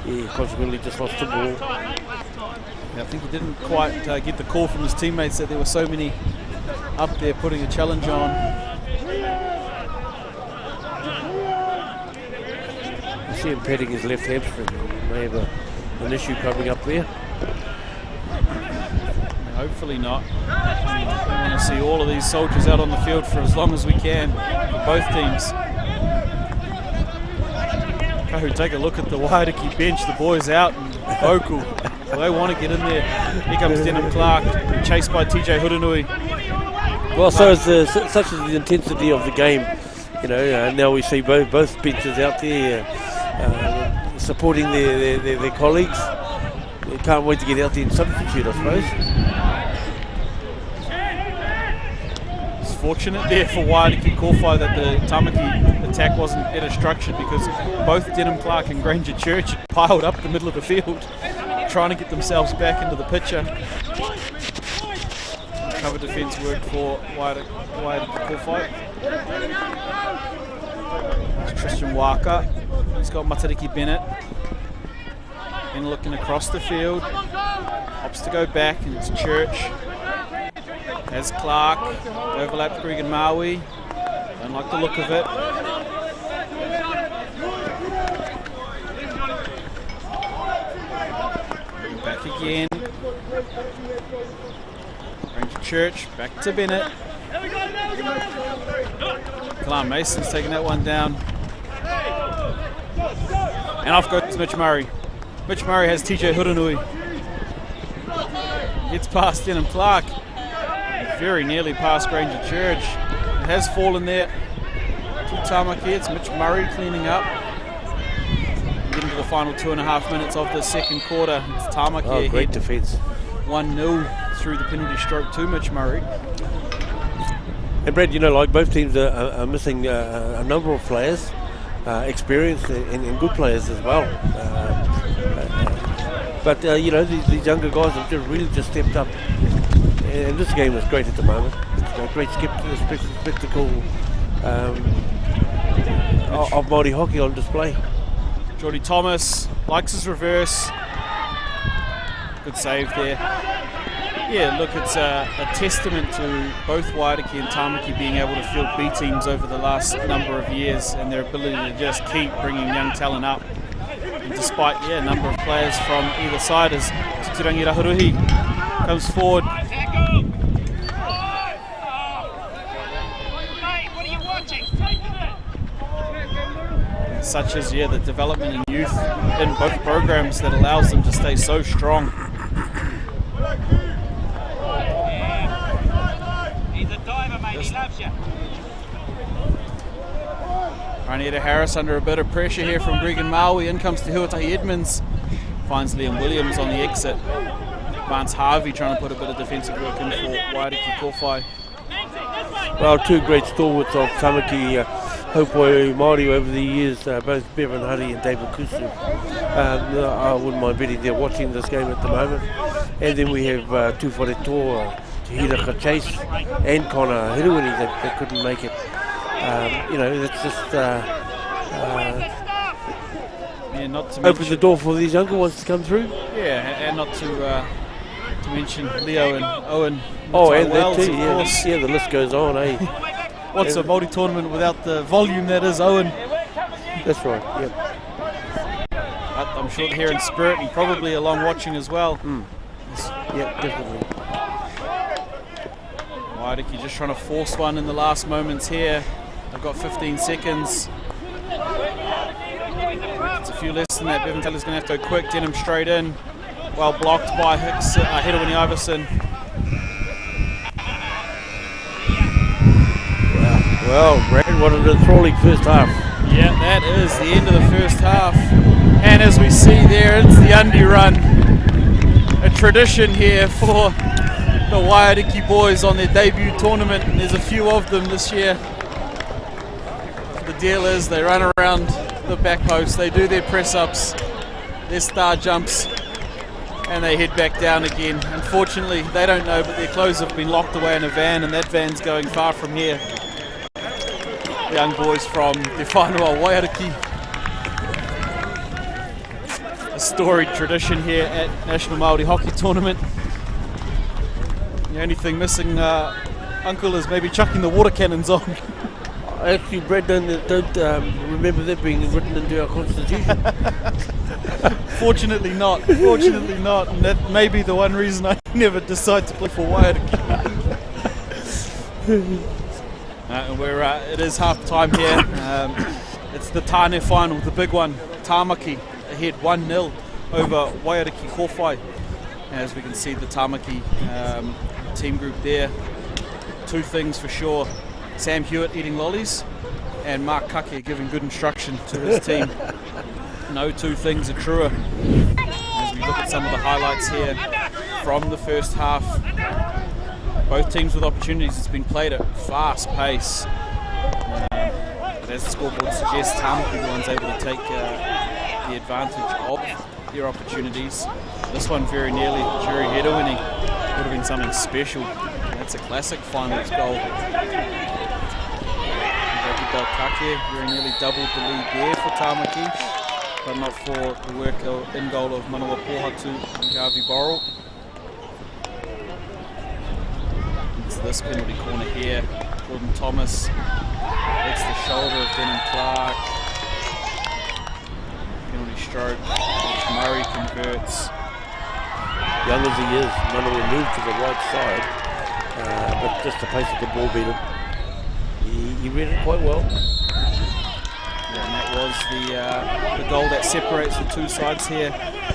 he consequently just lost the ball. Yeah, I think he didn't quite get the call from his teammates that there were so many up there putting a challenge on. See him patting his left hamstring. May have an issue coming up there. Hopefully not. We want to see all of these soldiers out on the field for as long as we can for both teams. Kahu, take a look at the Waiariki bench. The boys out and vocal. They want to get in there. Here comes Denham Clark, chased by TJ Huranui. Well, so is such is the intensity of the game. You know, now we see both benches out there supporting their colleagues. They can't wait to get out there and substitute, I suppose. It's fortunate there for Waiariki Kōwhai that the Tamaki attack wasn't better structured, because both Denham Clark and Granger Church had piled up the middle of the field trying to get themselves back into the picture. Cover defence work for Waiariki Kōwhai. Christian Waka. He's got Matariki Bennett. And looking across the field. Opts to go back, and it's Church. Has Clark. Overlapped Gregan Maui. Don't like the look of it. Back again. Ranger Church. Back to Bennett. Kalam Mason's taking that one down. And off goes Mitch Murray. Mitch Murray has TJ Huranui. Gets past Denham Clark. Very nearly past Granger Church. It has fallen there to Tamaki. It's Mitch Murray cleaning up. Getting to the final 2.5 minutes of the second quarter. It's Tamaki ahead. Great defence. 1-0 through the penalty stroke to Mitch Murray. And Brad, you know, like both teams are missing a number of players, experienced and good players as well. But you know, these younger guys have really just stepped up. And this game is great at the moment. It's a great spectacle of Māori hockey on display. Jordy Thomas likes his reverse. Good save there. Yeah, look, it's a testament to both Waiariki and Tamaki being able to field B teams over the last number of years, and their ability to just keep bringing young talent up. And despite a number of players from either side, as Tutirangi Rahuruhi comes forward. Such as the development in youth in both programs that allows them to stay so strong. Rainiera Harris under a bit of pressure here from Gregan Maui. In comes Te Huatahi Edmonds. finds Liam Williams on the exit. Vance Harvey trying to put a bit of defensive work in for Waiariki Kōwhai. Well, two great stalwarts of Tamaki Hopoi Māori over the years, both Bevan Huddy and David Kusu. I wouldn't mind betting they're watching this game at the moment. And then we have Tūwharetoa, Te Hiraka Chase and Connor Hiruini that couldn't make it. That's just not to open the door for these younger ones to come through. Yeah, and not to mention Leo and Owen. And Wells, that too, of yeah. course. Yeah, the list goes on, eh? What's a Māori tournament without the volume that is Owen? That's right, yep. But I'm sure they're here in spirit and probably along watching as well. Yeah, definitely. Waiariki just trying to force one in the last moments here. They've got 15 seconds. It's a few less than that. Bevan Taylor's going to have to go quick, Denham straight in. Well blocked by Hicks, Hedawini Iverson. Well, Brad, what an enthralling first half. Yeah, that is the end of the first half. And as we see there, it's the undie run. A tradition here for the Waiariki boys on their debut tournament, and there's a few of them this year. The deal is they run around the back post, they do their press-ups, their star jumps, and they head back down again. Unfortunately, they don't know, but their clothes have been locked away in a van, and that van's going far from here. Young boys from Te Whanua Waiariki. A storied tradition here at National Māori Hockey Tournament. The only thing missing, Uncle, is maybe chucking the water cannons on. Actually, Brad, don't remember that being written into our constitution. Fortunately not. Fortunately not. And that may be the one reason I never decide to play for Waiariki. And it is half time here. It's the Tāne final, the big one. Tāmaki ahead 1-0 over Waiariki Kōwhai. As we can see the Tāmaki team group there. Two things for sure. Sam Hewitt eating lollies and Mark Kake giving good instruction to his team. No two things are truer. As we look at some of the highlights here from the first half. Both teams with opportunities. It's been played at fast pace. But as the scoreboard suggests, Tāmaki the ones able to take the advantage of their opportunities. This one very nearly Jerry Hedawini. Would have been something special. That's a classic finals goal. Kake very nearly doubled the lead there for Tāmaki, but not for the work in goal of Manawa Pohatu and Garvey Borrell. It's this penalty corner here. Gordon Thomas hits the shoulder of Denham Clark. Penalty stroke, which Murray converts. Young as he is, Manawa moved to the right side, but just the pace of the ball beat him. He read it quite well. Yeah, and that was the goal that separates the two sides here.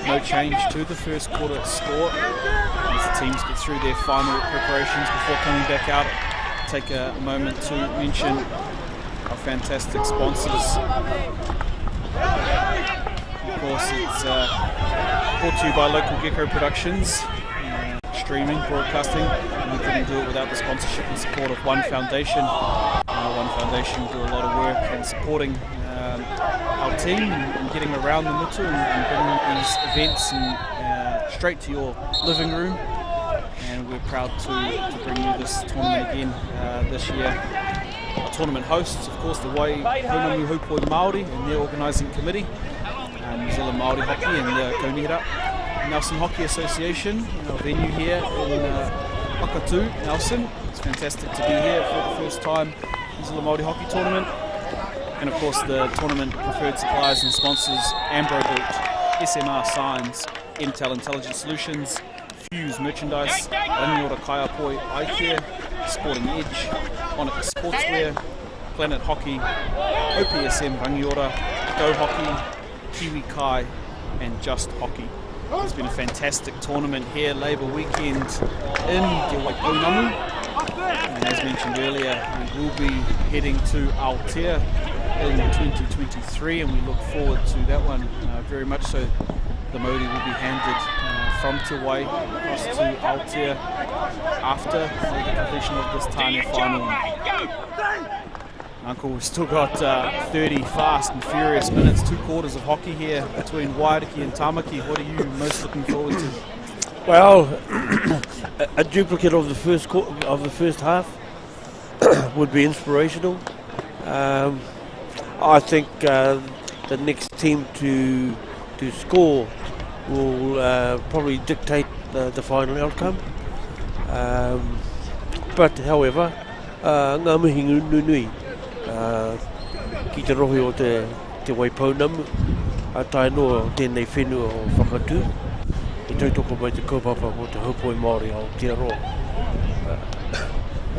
No change to the first quarter score. As the teams get through their final preparations before coming back out, take a moment to mention our fantastic sponsors. Of course, it's brought to you by Local Gecko Productions. Streaming, broadcasting, and we couldn't do it without the sponsorship and support of One Foundation. One Foundation do a lot of work in supporting our team and getting around the Mutu and bringing these events straight to your living room. And we're proud to bring you this tournament again this year. Our tournament hosts, of course, the Waihonamu Hupoi Māori and their organising committee, New Zealand Māori Hockey and the Kaunihira Nelson Hockey Association, our venue here in Hakatu, Nelson. It's fantastic to be here for the first time New Zealand Māori Hockey Tournament. And of course the tournament preferred suppliers and sponsors, Ambro Built, SMR Signs, Intel Intelligent Solutions, Fuse Merchandise, Rangiora Kaiapoi Eye Care, Sporting Edge, Onyx Sportswear, Planet Hockey, OPSM Rangiora, Go Hockey, Kiwi Kai and Just Hockey. It's been a fantastic tournament here, Labour weekend in Te Waikato. And as mentioned earlier, we will be heading to Aotea in 2023, and we look forward to that one very much so. the Māori will be handed from Te Wai across to Aotea after the completion of this Tāne final. Uncle, we've still got 30 fast and furious minutes, 2 quarters of hockey here between Waiariki and Tamaki. What are you most looking forward to? Well, a duplicate of the first half would be inspirational. I think the next team to score will probably dictate the final outcome. But however, ngā mihi nui ki te rohe o te wai paunamu, a tae noa tēnei whenua o whakatū. I tautoko mai te kaupapa o te haupoi Māori o Aotearoa. A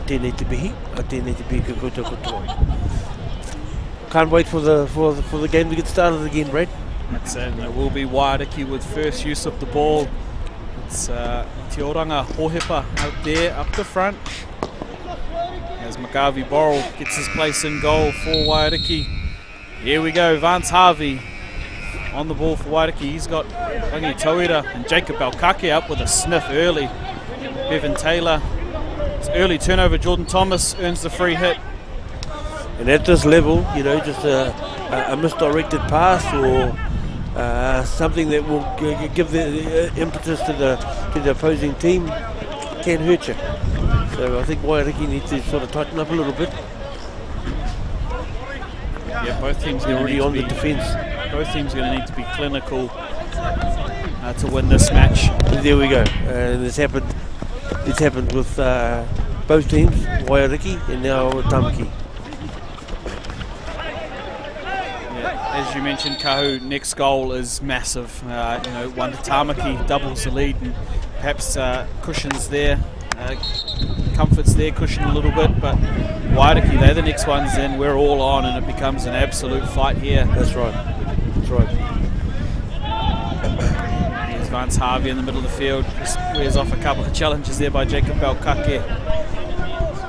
tēnei te mihi, a tēnei te mihi ka koutou katoa. Can't wait for the game to get started again, Brad. That's it, and it will be Waiariki with first use of the ball. It's Te Oranga Hohepa out there, up the front. As Magavi Borrell gets his place in goal for Waiariki. Here we go, Vance Harvey on the ball for Waiariki. He's got Rangi Tauira and Jacob Alkake up with a sniff early. Bevan Taylor, it's early turnover. Jordan Thomas earns the free hit. And at this level, you know, just a misdirected pass or something that will give the impetus to the opposing team can hurt you. So I think Waiariki needs to sort of tighten up a little bit. Yeah, both teams are already on the defence. Both teams are going to need to be clinical to win this match. There we go. And it's happened with both teams, Waiariki and now Tamaki. As you mentioned, Kahu, next goal is massive. One to Tamaki, doubles the lead and perhaps cushions there, comforts their cushion a little bit, but Waiariki, they're the next ones in. We're all on and it becomes an absolute fight here. That's right. That's right. There's Vance Harvey in the middle of the field. Just wears off a couple of challenges there by Jacob Alkake.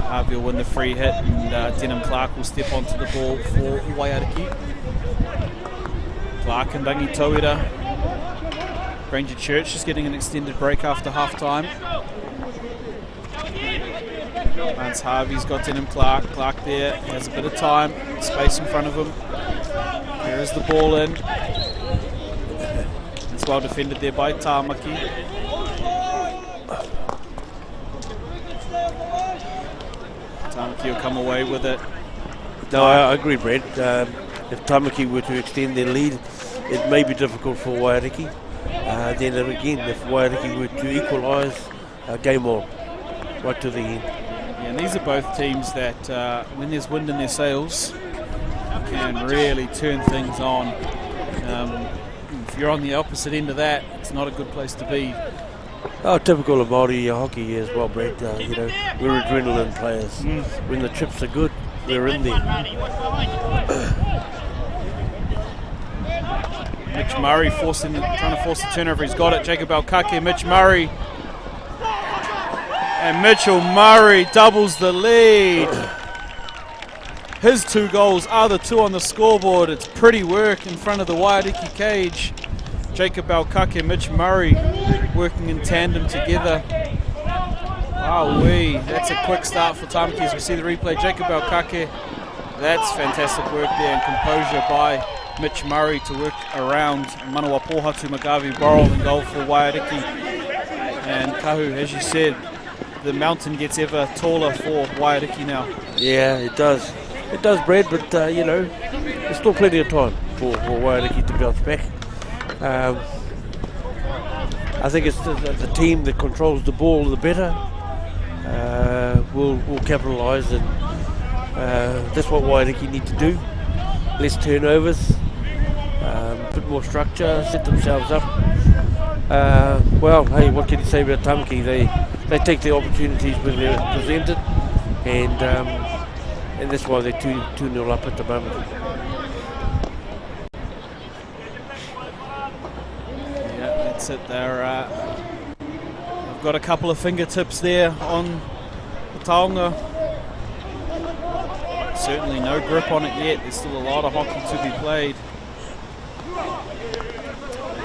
Harvey will win the free hit and Denham Clark will step onto the ball for Waiariki. Clark and Rangi Tauira. Ranger Church is getting an extended break after half time. Vance Harvey's got Denham Clark. Clark there, he has a bit of time, space in front of him. There is the ball in. It's well defended there by Tamaki. Tamaki will come away with it. No, I agree, Brad. If Tamaki were to extend their lead, it may be difficult for Waiariki. Then again, if Waiariki were to equalise, game on, right to the end. Yeah, and these are both teams that, when there's wind in their sails, can really turn things on. If you're on the opposite end of that, it's not a good place to be. Oh, typical of Māori hockey as well, Brad. We're adrenaline players. When the chips are good, we're in there. Mitch Murray trying to force the turnover. He's got it. Jacob Alkake, Mitch Murray. And Mitchell Murray doubles the lead. His 2 goals are the 2 on the scoreboard. It's pretty work in front of the Waiariki cage. Jacob Alkake, Mitch Murray working in tandem together. Wowee, that's a quick start for Tamaki as we see the replay. Jacob Alkake, that's fantastic work there and composure by Mitch Murray to work around Manawa Pohatu Magavi Borrell and goal for Waiariki. And Kahu, as you said, the mountain gets ever taller for Waiariki now. Yeah, it does. It does, Brad, but there's still plenty of time for Waiariki to bounce back. I think it's the team that controls the ball the better will capitalise, and that's what Waiariki need to do. Less turnovers, a bit more structure, set themselves up. Well, hey, what can you say about Tamaki? They take the opportunities when they're presented, and that's why they're 2-0 up at the moment. Yeah, that's it. They've got a couple of fingertips there on the taonga. Certainly no grip on it yet. There's still a lot of hockey to be played.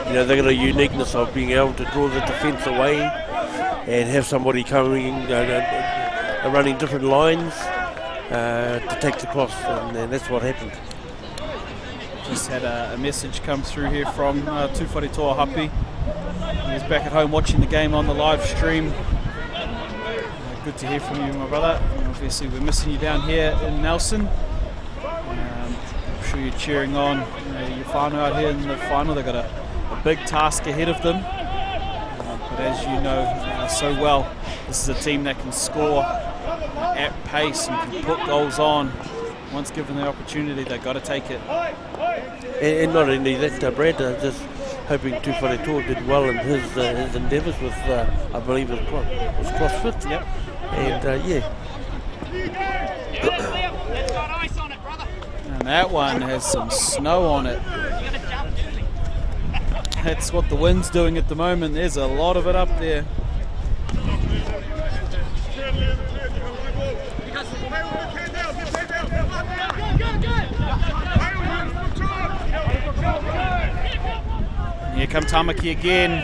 you know, they've got a uniqueness of being able to draw the defence away and have somebody coming, running different lines to take the cross, and that's what happened. Just had a message come through here from Tūwhare Toa Hapi. He's back at home watching the game on the live stream. Good to hear from you, my brother. Obviously, we're missing you down here in Nelson. I'm sure you're cheering on your whānau out here in the final. They've got a big task ahead of them. But as you know so well, this is a team that can score at pace and can put goals on. Once given the opportunity, they've got to take it. And not only that, Brad, just hoping Tūwhare Toa did well in his endeavours with, I believe, it was CrossFit. Yep. And yeah. And that one has some snow on it. That's what the wind's doing at the moment. There's a lot of it up there. Here come Tamaki again.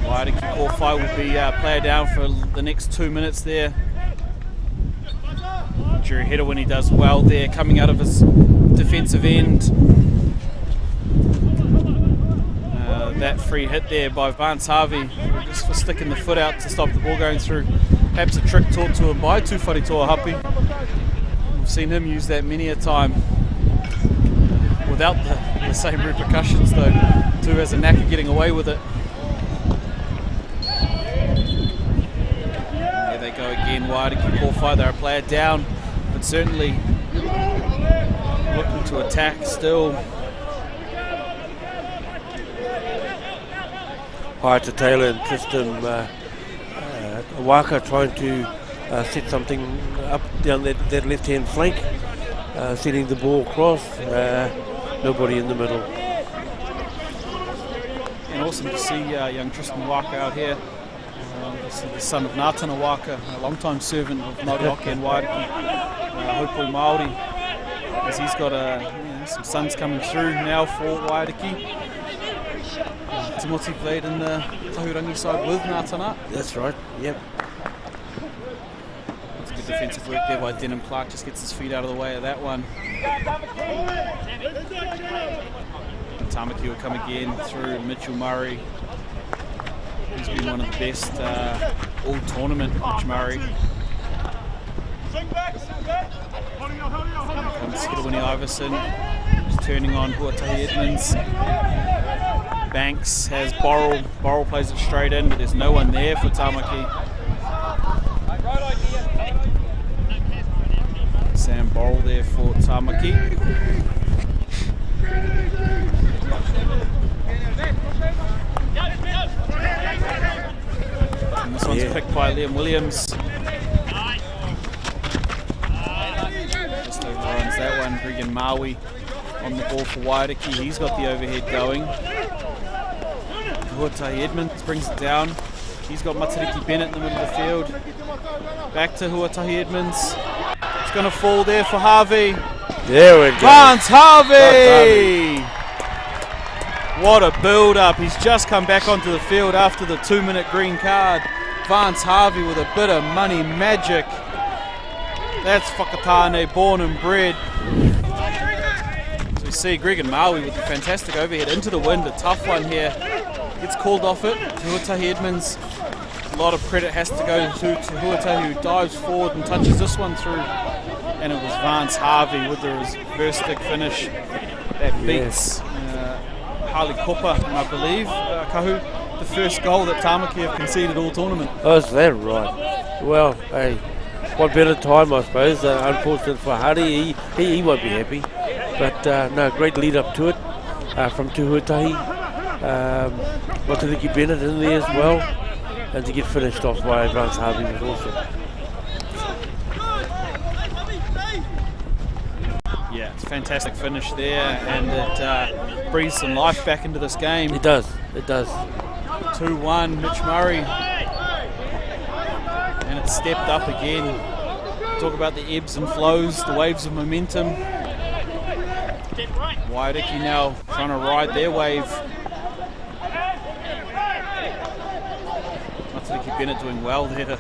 Wairiki Kōwhai will be player down for the next 2 minutes there. Jerry Hedder, when he does well there, coming out of his defensive end. That free hit there by Vance Harvey, just for sticking the foot out to stop the ball going through. Perhaps a trick taught to him by Tūwhare Toa Hapi. We've seen him use that many a time. Without the same repercussions though. Tu has a knack of getting away with it. There they go again, Wairiki Kōwhai, they're a player down, but certainly looking to attack still. Hi to Taylor and Tristan Waka trying to set something up down that left-hand flank, setting the ball across, nobody in the middle. And awesome to see young Tristan Waka out here, the son of Ngātana Waka, a long-time servant of Māori hockey and Wairiki, hopefully Māori, as he's got some sons coming through now for Wairiki. Timothy played in the Tahurangi side with Ngātana. That's right, yep. It's good defensive work there by Denham Clark, just gets his feet out of the way of that one. Tamaki will come again through Mitchell Murray. He's been one of the best all tournament, Mitch Murray. Here comes Hirawini Iverson, just turning on Huatahi Edmonds. Banks has Borrell. Borrell plays it straight in, but there's no one there for Tamaki. Sam Borrell there for Tamaki. And this one's picked by Liam Williams. Just overruns that one. Regan Maui on the ball for Wairiki. He's got the overhead going. Huatahi Edmonds brings it down. He's got Matariki Bennett in the middle of the field. Back to Huatahi Edmonds. It's going to fall there for Harvey. There we go. Vance Harvey! What a build-up. He's just come back onto the field after the 2-minute green card. Vance Harvey with a bit of money magic. That's Tāne, born and bred. So we see Greg and Maui with the fantastic overhead into the wind. A tough one here. Gets called off it. Huatahi Edmonds. A lot of credit has to go to Huatahi, who dives forward and touches this one through. And it was Vance Harvey with the reverse stick finish that beats Harley Kopa, and I believe, Kahu, the first goal that Tamaki have conceded all tournament. Oh, is that right? Well, hey, what better time, I suppose. Unfortunate for Hardy, he won't be happy. But no, great lead up to it from Huatahi. Matariki Bennett in there as well. And to get finished off by Vance Harvey was awesome. Yeah, it's a fantastic finish there, and it breathes some life back into this game. It does, it does. 2-1, Mitch Murray. And it's stepped up again. Talk about the ebbs and flows, the waves of momentum. Waiariki now trying to ride their wave. Mātariki Bennett doing well there.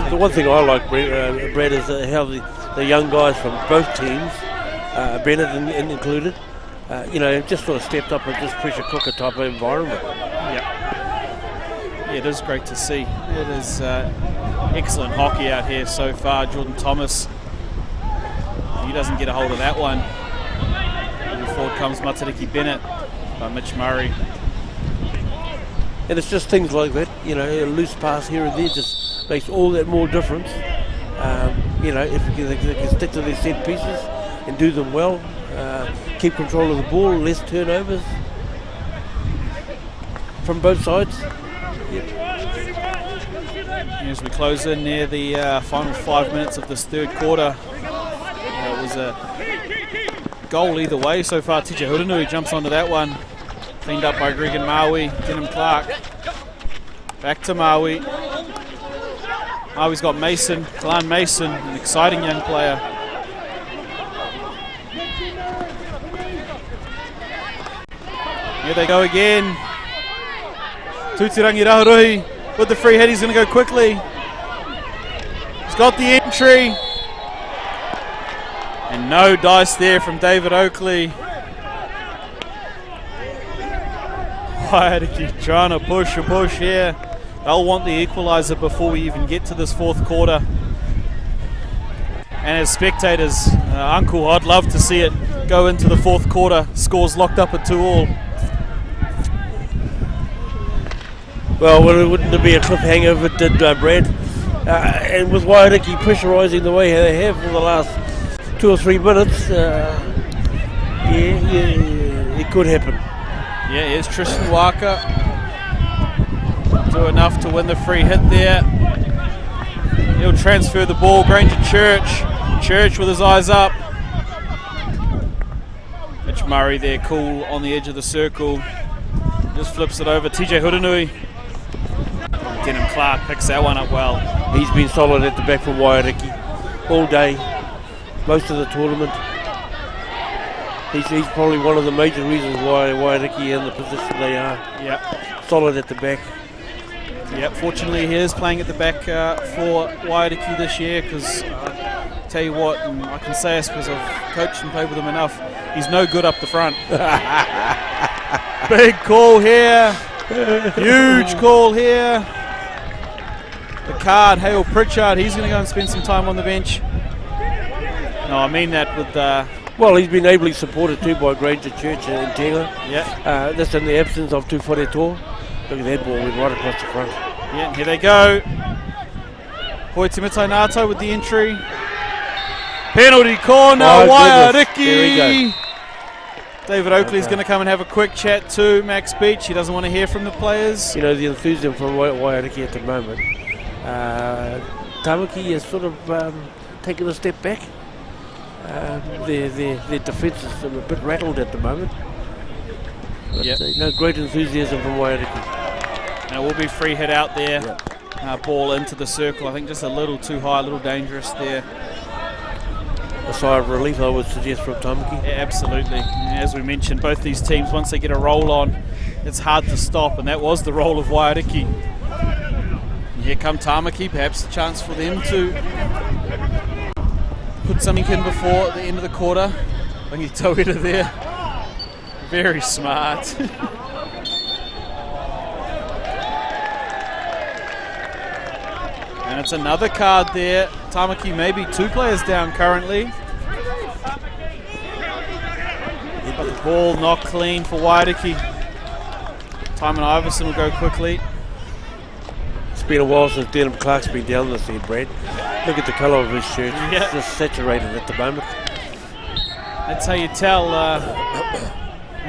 The one thing I like, Brad, is how the young guys from both teams, Bennett included, just sort of stepped up at this pressure cooker type of environment. Yeah, it is great to see. It is excellent hockey out here so far. Jordan Thomas, he doesn't get a hold of that one. And forward comes Mātariki Bennett by Mitch Murray. And it's just things like that, a loose pass here and there just makes all that more difference. If they can stick to their set pieces and do them well, keep control of the ball, less turnovers from both sides. As we close in near the final 5 minutes of this third quarter, it was a goal either way so far. TJ Huranui jumps onto that one, cleaned up by Gregan Maui. Denham Clark back to Maui. Maui's got Mason, Kalan Mason, an exciting young player. Here they go again. Tutirangi Rahuruhi with the free hit, he's going to go quickly. He's got the entry. And no dice there from David Oakley. Waiariki trying to push and push here. They'll want the equaliser before we even get to this fourth quarter. And as spectators, Uncle, I'd love to see it go into the fourth quarter. Scores locked up at 2-2. Well, wouldn't it be a cliffhanger if it did, Brad? And with Waiariki pressurising the way they have for the last 2 or 3 minutes, it could happen. Yeah, here's Tristan Walker. Do enough to win the free hit there. He'll transfer the ball. Granger Church. Church with his eyes up. Mitch Murray there, cool on the edge of the circle. Just flips it over. TJ Huranui. Denham Clark picks that one up well. He's been solid at the back for Waiariki all day, most of the tournament. He's probably one of the major reasons why Waiariki in the position they are. Yep. Solid at the back. Yep, fortunately he is playing at the back for Waiariki this year, because tell you what, and I can say this because I've coached and played with him enough, he's no good up the front. Big call here. Huge call here. The card, Hale Pritchard, he's going to go and spend some time on the bench. No, I mean that with... well, he's been ably supported too by Granger Church and Tenga. Yeah. That's in the absence of Tufore Toa. Look at that ball, went right across the front. Yeah, and here they go. Hoiti Mitainato with the entry. Penalty corner, Waiariki. There we go. David Oakley's going to come and have a quick chat to Max Beach. He doesn't want to hear from the players. The enthusiasm from Waiariki at the moment. Tamaki is sort of taking a step back. Their defence is a bit rattled at the moment. But yep. No great enthusiasm from Waiariki. Now will be free hit out there. Yep. Ball into the circle. I think just a little too high, a little dangerous there. A sigh of relief, I would suggest, from Tamaki. Yeah, absolutely. As we mentioned, both these teams, once they get a roll on, it's hard to stop, and that was the role of Waiariki. And here come Tamaki, perhaps a chance for them to put something in before the end of the quarter. Rangi Tauira there. Very smart. And it's another card there. Tamaki maybe 2 players down currently. But the ball not clean for Waiariki. Timon Iverson will go quickly. It's been a while since Denham Clark's been down this year, Brad. Look at the colour of his shirt. Yeah. It's just saturated at the moment. That's how you tell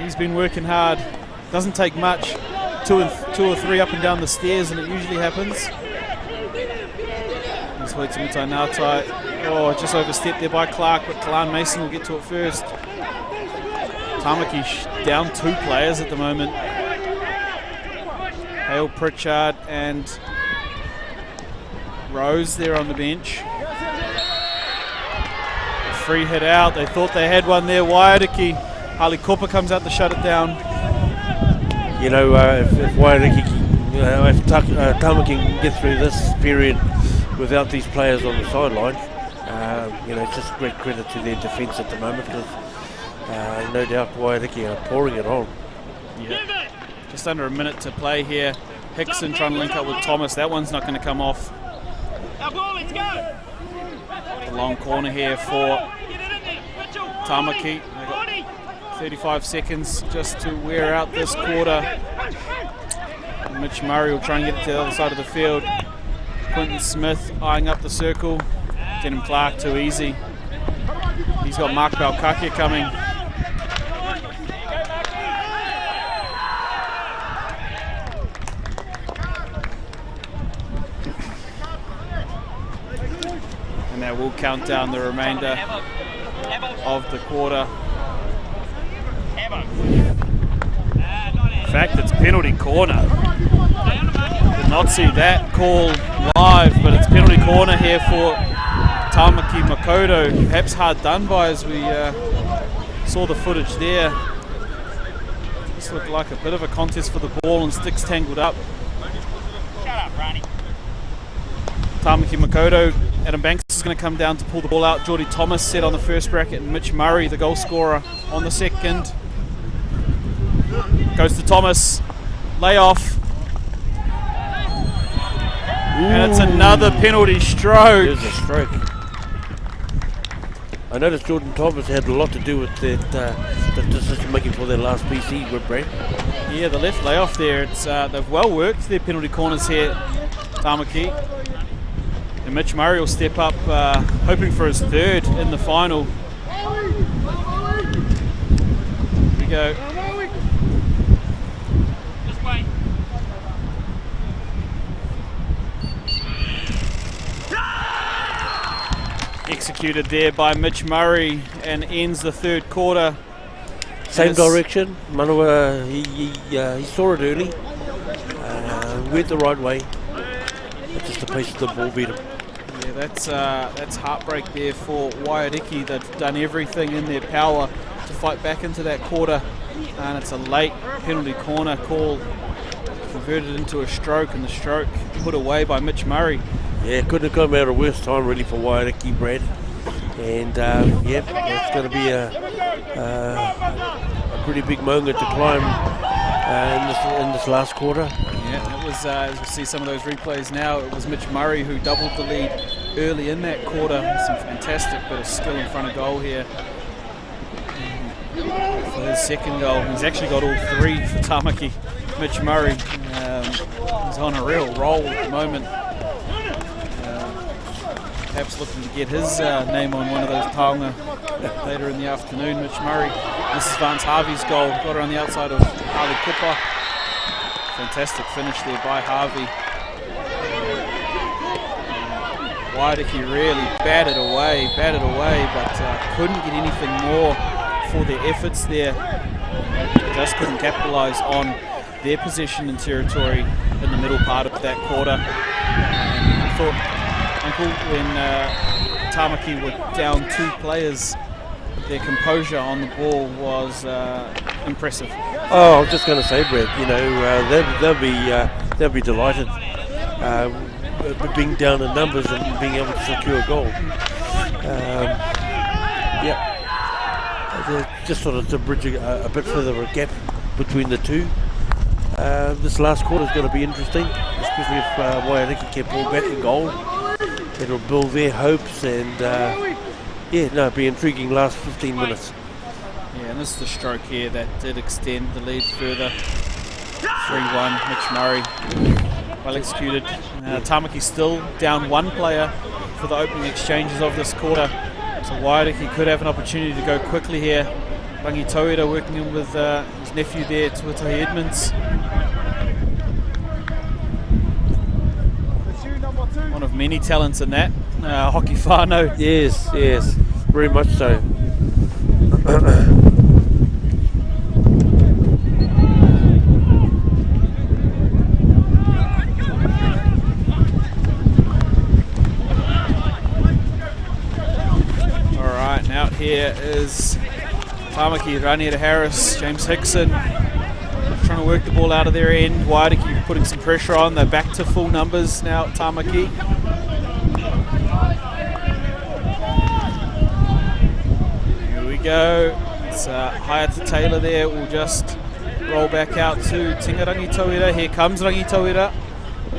he's been working hard. Doesn't take much. 2 or 3 up and down the stairs, and it usually happens. Oh, just overstepped there by Clark, but Kalan Mason will get to it first. Tamaki down 2 players at the moment. Hale Pritchard and Rose there on the bench. Free hit out. They thought they had one there. Waiariki. Harley Cooper comes out to shut it down. You know, if Waiariki, if Tāne can get through this period without these players on the sideline, you know, it's just great credit to their defence at the moment, because no doubt Waiariki are pouring it on. Yeah. Just under a minute to play here. Hickson trying to link up with Thomas. That one's not going to come off. Let's go. The long corner here for Tamaki. They've got 35 seconds just to wear out this quarter. Mitch Murray will try and get it to the other side of the field. Quentin Smith eyeing up the circle. Denham Clark too easy. He's got Mark Balkake coming. And that will count down the remainder of the quarter. In fact, it's penalty corner. Did not see that call live, but it's penalty corner here for Tamaki Makoto. Perhaps hard done by, as we saw the footage there. This looked like a bit of a contest for the ball, and sticks tangled up. Shut up, Ronnie. Tamaki Makoto. Adam Banks is going to come down to pull the ball out. Geordie Thomas set on the first bracket, and Mitch Murray, the goal scorer, on the second. Goes to Thomas. Lay off. And it's another penalty stroke. There's a stroke. I noticed Jordan Thomas had a lot to do with that the decision making for their last PC with Brad. Yeah, the left layoff there. It's they've well worked their penalty corners here, Tamaki. And Mitch Murray will step up, hoping for his third in the final. Here we go. Just wait. Executed there by Mitch Murray, and ends the third quarter. Same direction. Manawa, he saw it early. Went the right way. But just the pace of the ball beat him. Yeah, that's heartbreak there for Waiariki. They've done everything in their power to fight back into that quarter, and it's a late penalty corner call, converted into a stroke, and the stroke put away by Mitch Murray. Yeah, couldn't have come out a worse time really for Waiariki, Brad. And yeah, it's going to be a pretty big moment to climb in this last quarter. Yeah, it was, as we see some of those replays now, it was Mitch Murray who doubled the lead early in that quarter. Some fantastic bit of skill in front of goal here for his second goal. He's actually got all three for Tamaki. Mitch Murray, he's on a real roll at the moment. Perhaps looking to get his name on one of those taonga later in the afternoon. Mitch Murray. This is Vance Harvey's goal. Got her on the outside of Harley Cooper. Fantastic finish there by Harvey. Waiariki really batted away, but couldn't get anything more for their efforts there. Just couldn't capitalise on their possession and territory in the middle part of that quarter. And I thought, Uncle, when Tamaki were down two players, their composure on the ball was impressive. Oh, I was just going to say, Brett, you know, they'll be delighted being down in numbers and being able to secure a goal. Yeah, just sort of to bridge a bit further a gap between the two. This last quarter is going to be interesting, especially if Waiariki can pull back a goal. It'll build their hopes, and yeah, no, it'll be intriguing last 15 minutes. Yeah, and this is the stroke here that did extend the lead further. 3-1, Mitch Murray, well executed. Tamaki still down one player for the opening exchanges of this quarter, so Waiariki could have an opportunity to go quickly here. Rangi Tauira working in with his nephew there, Tuatahi Edmonds. One of many talents in that hockey whānau. Yes, very much so. here is Tamaki, Raniera Harris, James Hickson trying to work the ball out of their end. Waiariki putting some pressure on. They're back to full numbers now at Tamaki. Here we go. It's Hayata Taylor there. We'll just roll back out to Tinga Rangitoira. Here comes Rangitoira.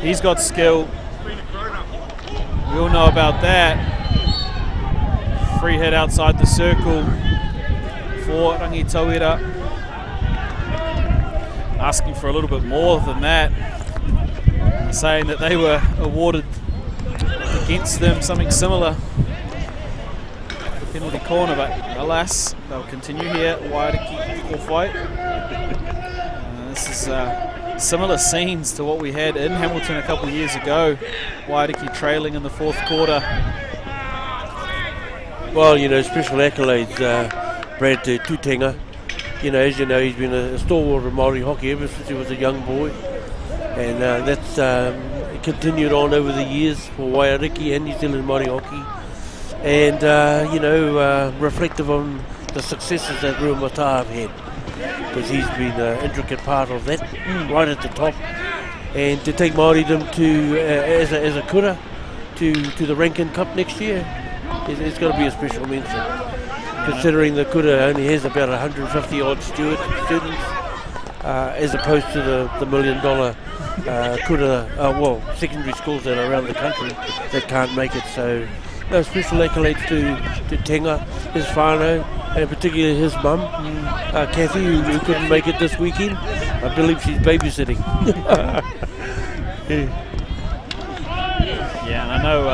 He's got skill. We all know about that. Free hit outside the circle for Rangitoira. Asking for a little bit more than that. Saying that they were awarded against them something similar. The penalty corner, but alas, they'll continue here. Waiariki will fight. This is similar scenes to what we had in Hamilton a couple of years ago. Waiariki trailing in the fourth quarter. Well, you know, special accolades, Brad, to Tenga. You know, as you know, he's been a stalwart of Māori hockey ever since he was a young boy. And that's continued on over the years for Waiariki and New Zealand Māori hockey. And, you know, reflective on the successes that Ruamata have had. Because he's been an intricate part of that, right at the top. And to take Māoridom to, as a kura, to the Rankin Cup next year, it's got to be a special mention. Considering the kura only has about 150 odd students, as opposed to the $1 million kura, secondary schools that are around the country that can't make it. So, no, special accolades to Tenga, his whānau, and particularly his mum, Kathy, who couldn't make it this weekend. I believe she's babysitting. Yeah, and I know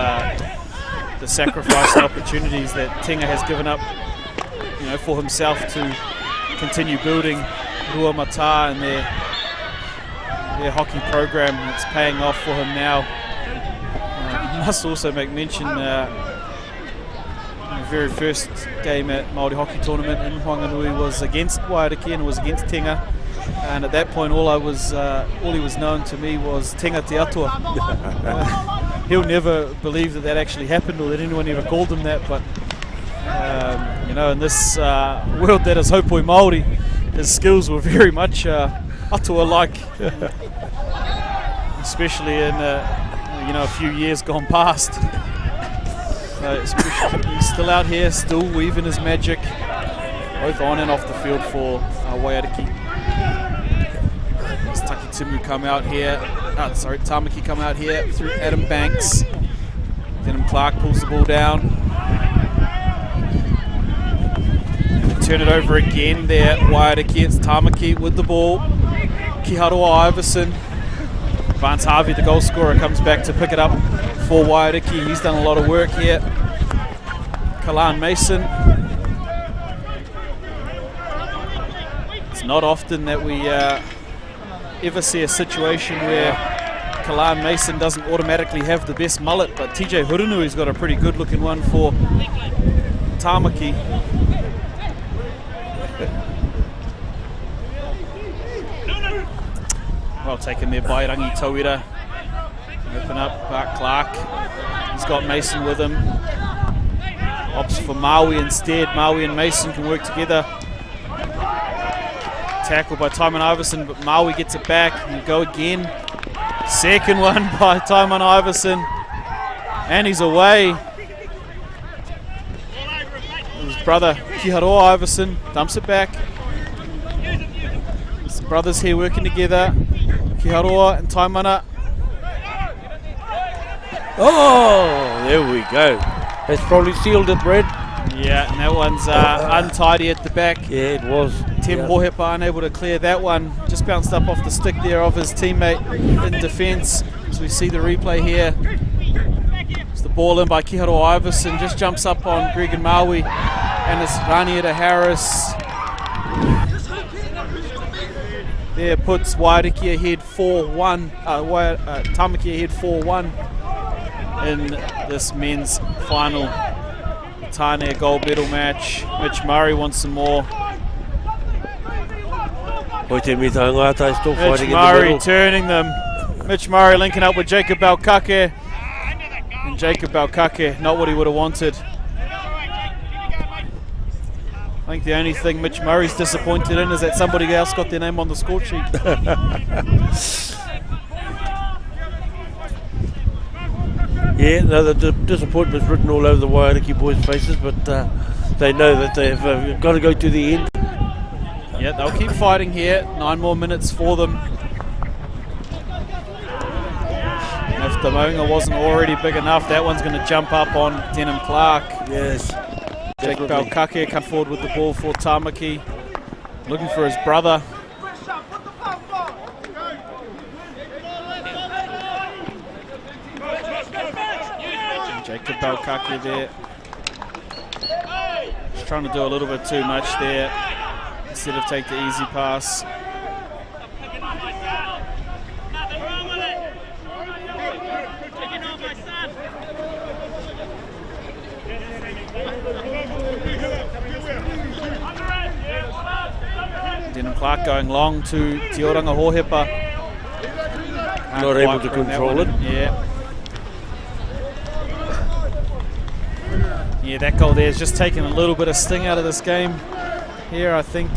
the sacrifice and opportunities that Tenga has given up, you know, for himself to continue building Ruamata and their hockey program. It's paying off for him now. Must also make mention the very first game at Māori Hockey Tournament in Whanganui was against Waiariki and it was against Tenga. And at that point, all he was known to me was Tenga Te Atua. He'll never believe that actually happened or that anyone ever called him that. But you know, in this world that is Haupoi Māori, his skills were very much Atua-like, especially in you know, a few years gone past. So he's still out here, still weaving his magic, both on and off the field for Waiariki. It's Takitimu come out here, Tamaki come out here through Adam Banks. Denham Clark pulls the ball down. Turn it over again there, Waiariki, it's Tamaki with the ball. Kiharoa Iverson. Vance Harvey, the goal scorer, comes back to pick it up for Waiariki. He's done a lot of work here. Kalan Mason. It's not often that we ever see a situation where Kalan Mason doesn't automatically have the best mullet, but TJ Hurunui's got a pretty good looking one for Tamaki. Well taken there by Rangitoira. Open up Clark. He's got Mason with him. Opts for Maui instead. Maui and Mason can work together. Tackle by Taiman Iverson, but Maui gets it back. And go again. Second one by Taiman Iverson. And he's away. His brother Kiharoa Iverson dumps it back. His brothers here working together. Kiharoa and Taimana. Oh, there we go. That's probably sealed it, Brad. Yeah, and that one's untidy at the back. Yeah, it was. Tim Hohepa unable to clear that one. Just bounced up off the stick there of his teammate in defence. As we see the replay here. It's the ball in by Kiharoa Iverson. Just jumps up on Greg and Maui. And it's Raniera Harris. There puts Waiariki ahead 4-1. Tamaki ahead 4-1 in this men's final Tāne gold medal match. Mitch Murray wants some more. Mitch Murray turning them. Mitch Murray linking up with Jacob Balkake. And Jacob Balkake, not what he would have wanted. I think the only thing Mitch Murray's disappointed in is that somebody else got their name on the score sheet. Yeah, no, the disappointment's written all over the Waiariki boys' faces, but they know that they've got to go to the end. Yeah, they'll keep fighting here. 9 more minutes for them. And if the Maunga wasn't already big enough, that one's going to jump up on Denham Clark. Yes. Jake Balkake come forward with the ball for Tamaki. Looking for his brother. Jacob Balkake there. Just trying to do a little bit too much there instead of take the easy pass. Denham Clark going long to Te Oranga Hohepa. Not able to control it. Yeah. Yeah, that goal there has just taken a little bit of sting out of this game. Here, I think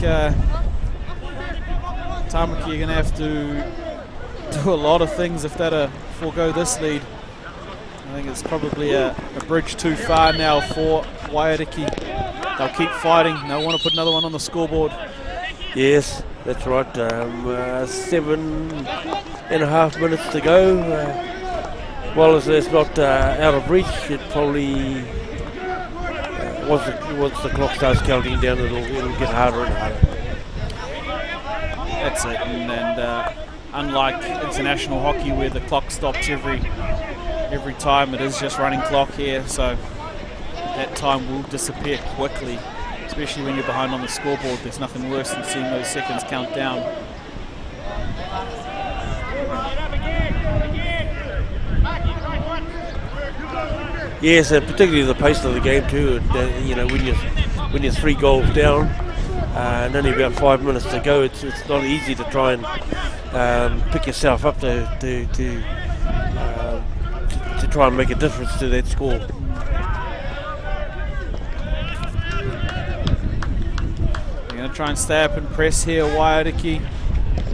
Tamaki are going to have to do a lot of things if they're to forego this lead. I think it's probably a bridge too far now for Waiariki. They'll keep fighting. They'll want to put another one on the scoreboard. Yes, that's right. 7.5 minutes to go. While it's not out of reach, it probably once the clock starts counting down, it'll get harder and harder. That's it. And unlike international hockey, where the clock stops every time, it is just running clock here. So that time will disappear quickly. Especially when you're behind on the scoreboard, there's nothing worse than seeing those seconds count down. Yes, and particularly the pace of the game too. And, you know, when you're 3 goals down and only about 5 minutes to go, it's not easy to try and pick yourself up to try and make a difference to that score. Try and stay up and press here, Waiariki.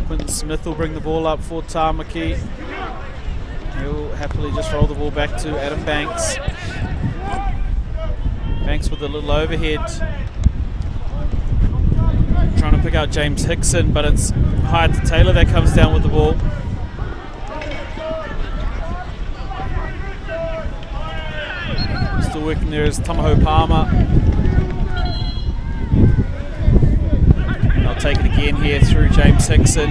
Quinton Smith will bring the ball up for Tamaki. He'll happily just roll the ball back to Adam Banks. Banks with a little overhead. Trying to pick out James Hickson, but it's Hyde Taylor that comes down with the ball. Still working there is Tamaho Palmer. Take it again here through James Hickson.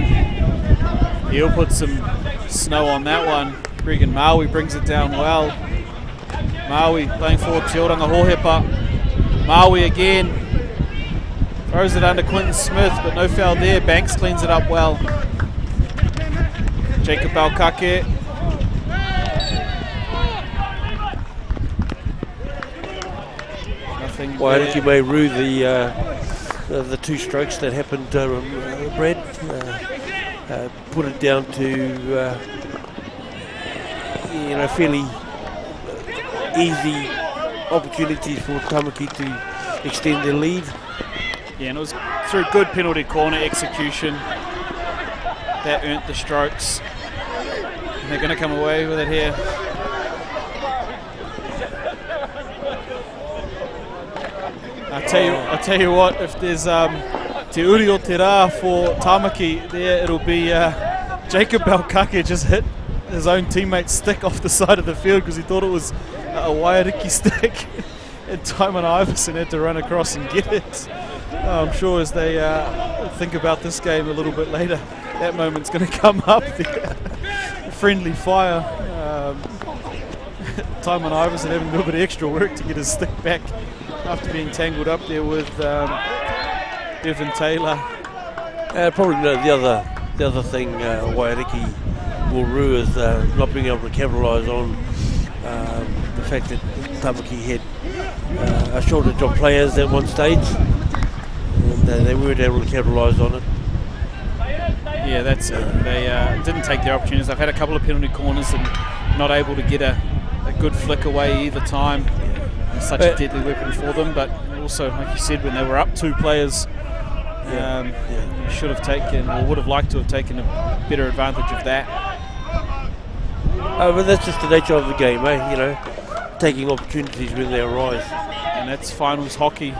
He'll put some snow on that one. Regan Maui brings it down well. Maui playing forward Te Oranga Hohepa. Maui again. Throws it under Quinton Smith, but no foul there. Banks cleans it up well. Jacob Balkake. Nothing. Waiariki may rue the 2 strokes that happened, Brad. Put it down to fairly easy opportunities for Tamaki to extend their lead. Yeah, and it was through good penalty corner execution that earned the strokes. And they're going to come away with it here. I'll tell you what, if there's Te Uri o Te Rā for Tamaki there, it'll be Jacob Balkake just hit his own teammate's stick off the side of the field because he thought it was a Waiariki stick. And Tymon Iverson had to run across and get it. I'm sure as they think about this game a little bit later, that moment's going to come up there. Friendly fire. Tymon Iverson having a little bit of extra work to get his stick back after being tangled up there with Devin Taylor. Probably the other thing Waiariki will rue is not being able to capitalise on the fact that Tamaki had a shortage of players at one stage, and they weren't able to capitalise on it. Yeah, that's it. They didn't take their opportunities. They've had a couple of penalty corners and not able to get a good flick away either time. It's such a deadly weapon for them, but also, like you said, when they were up 2 players, should have taken, or would have liked to have taken a better advantage of that. But that's just the nature of the game, you know, taking opportunities when they arise. And that's finals hockey. And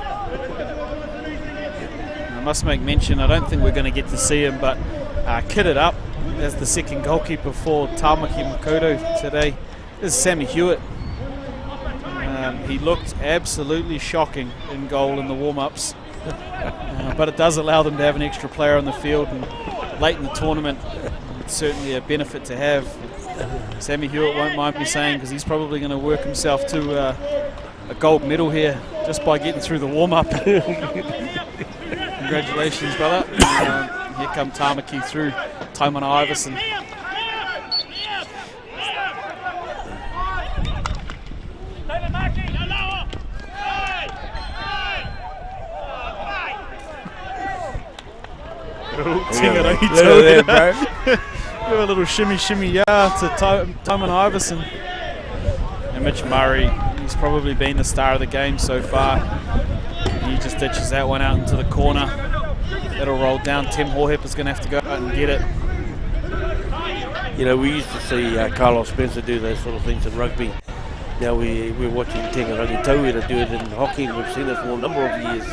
I must make mention, I don't think we're going to get to see him, but kitted up as the second goalkeeper for Tāmaki Makaurau today is Sammy Hewitt. He looked absolutely shocking in goal in the warm-ups, but it does allow them to have an extra player on the field, and late in the tournament it's certainly a benefit to have. Sammy Hewitt won't mind me saying, because he's probably going to work himself to a gold medal here just by getting through the warm-up. Congratulations, brother. Here come Tāmaki through Taimana Iverson. Give a little shimmy yeah to Taimana Iverson. And Mitch Murray, he's probably been the star of the game so far. He just ditches that one out into the corner. That'll roll down. Tim Horhep is going to have to go out and get it. You know, we used to see Carlos Spencer do those sort of things in rugby. Now we're watching Tengarangi Tauira do it in hockey. We've seen it for a number of years.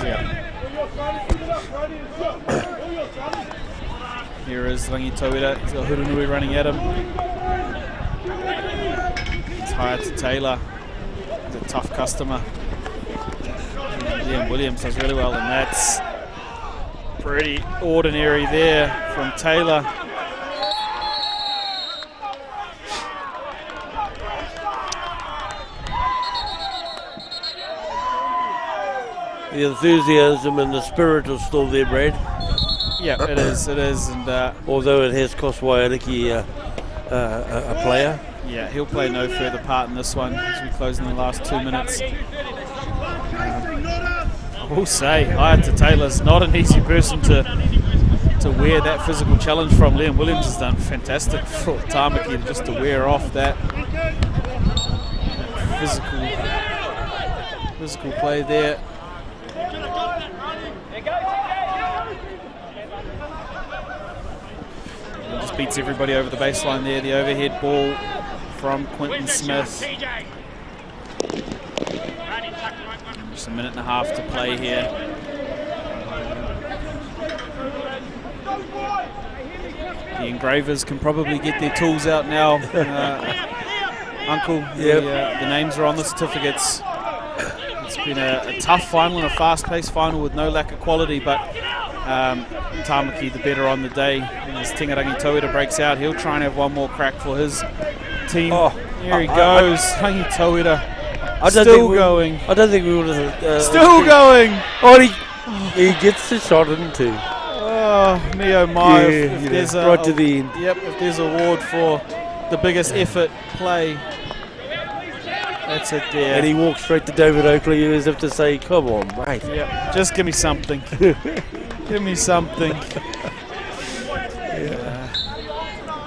Here is Rangi Tauira. He's got Hurunui running at him. It's higher to Taylor. He's a tough customer. Liam Williams does really well, and that's pretty ordinary there from Taylor. The enthusiasm and the spirit is still there, Brad. Yeah, it is, and although it has cost Waiariki a player. Yeah, he'll play no further part in this one as we close in the last 2 minutes. I will say, Hayata Taylor's not an easy person to wear that physical challenge from. Liam Williams has done fantastic for Tāmaki just to wear off that physical play there. Just beats everybody over the baseline there. The overhead ball from Quentin Smith. Just a minute and a half to play here. The engravers can probably get their tools out now. Uncle, the names are on the certificates. It's been a tough final and a fast-paced final with no lack of quality, but Tāmaki the better on the day. And as Tengarangi Tauira breaks out, he'll try and have one more crack for his team. Here he goes, Rangi Tauira. Still going. I don't think we would have... Still going! Oh, he gets the shot into. Oh, me oh my. If there's right to the end. Yep, if there's an award for the biggest effort play, that's it there. And he walks straight to David Oakley as if to say, come on, mate. Yep, just give me something. Give me something.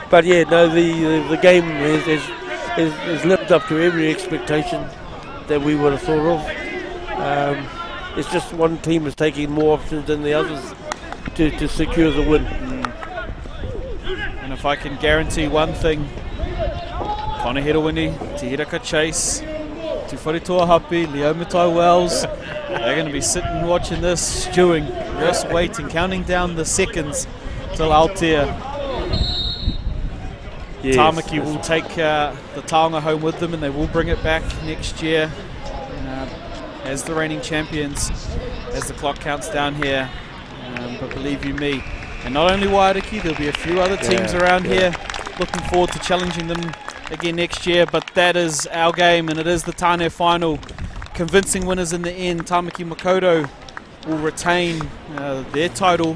But yeah, no, the game has lived up to every expectation that we would have thought of. It's just one team is taking more options than the others to secure the win. And if I can guarantee one thing, Connor Hedawini, Te Hiraka Chase, Tufari Hapi, Leo Matai Wells, they're going to be sitting watching this, stewing, just waiting, counting down the seconds till Aotea. Yes, Tāmaki will take the taonga home with them, and they will bring it back next year as the reigning champions as the clock counts down here. But believe you me, and not only Waiariki, there'll be a few other teams around here looking forward to challenging them again next year. But that is our game, and it is the Tāne final. Convincing winners in the end. Tāmaki Makaurau will retain their title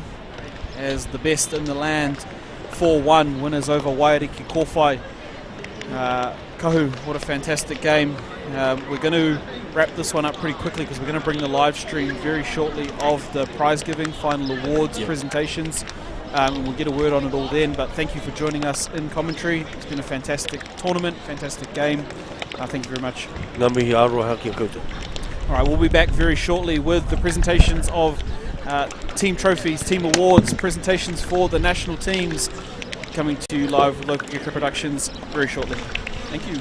as the best in the land. 4-1 winners over Waiariki Kōwhai. Kahu, what a fantastic game. We're going to wrap this one up pretty quickly because we're going to bring the live stream very shortly of the prize giving, final awards, presentations, and we'll get a word on it all then. But thank you for joining us in commentary. It's been a fantastic tournament, fantastic game. Thank you very much. Ngā mihi aroha kia koutou. All right, we'll be back very shortly with the presentations of team trophies, team awards, presentations for the national teams coming to you live with local Yeager Productions very shortly. Thank you.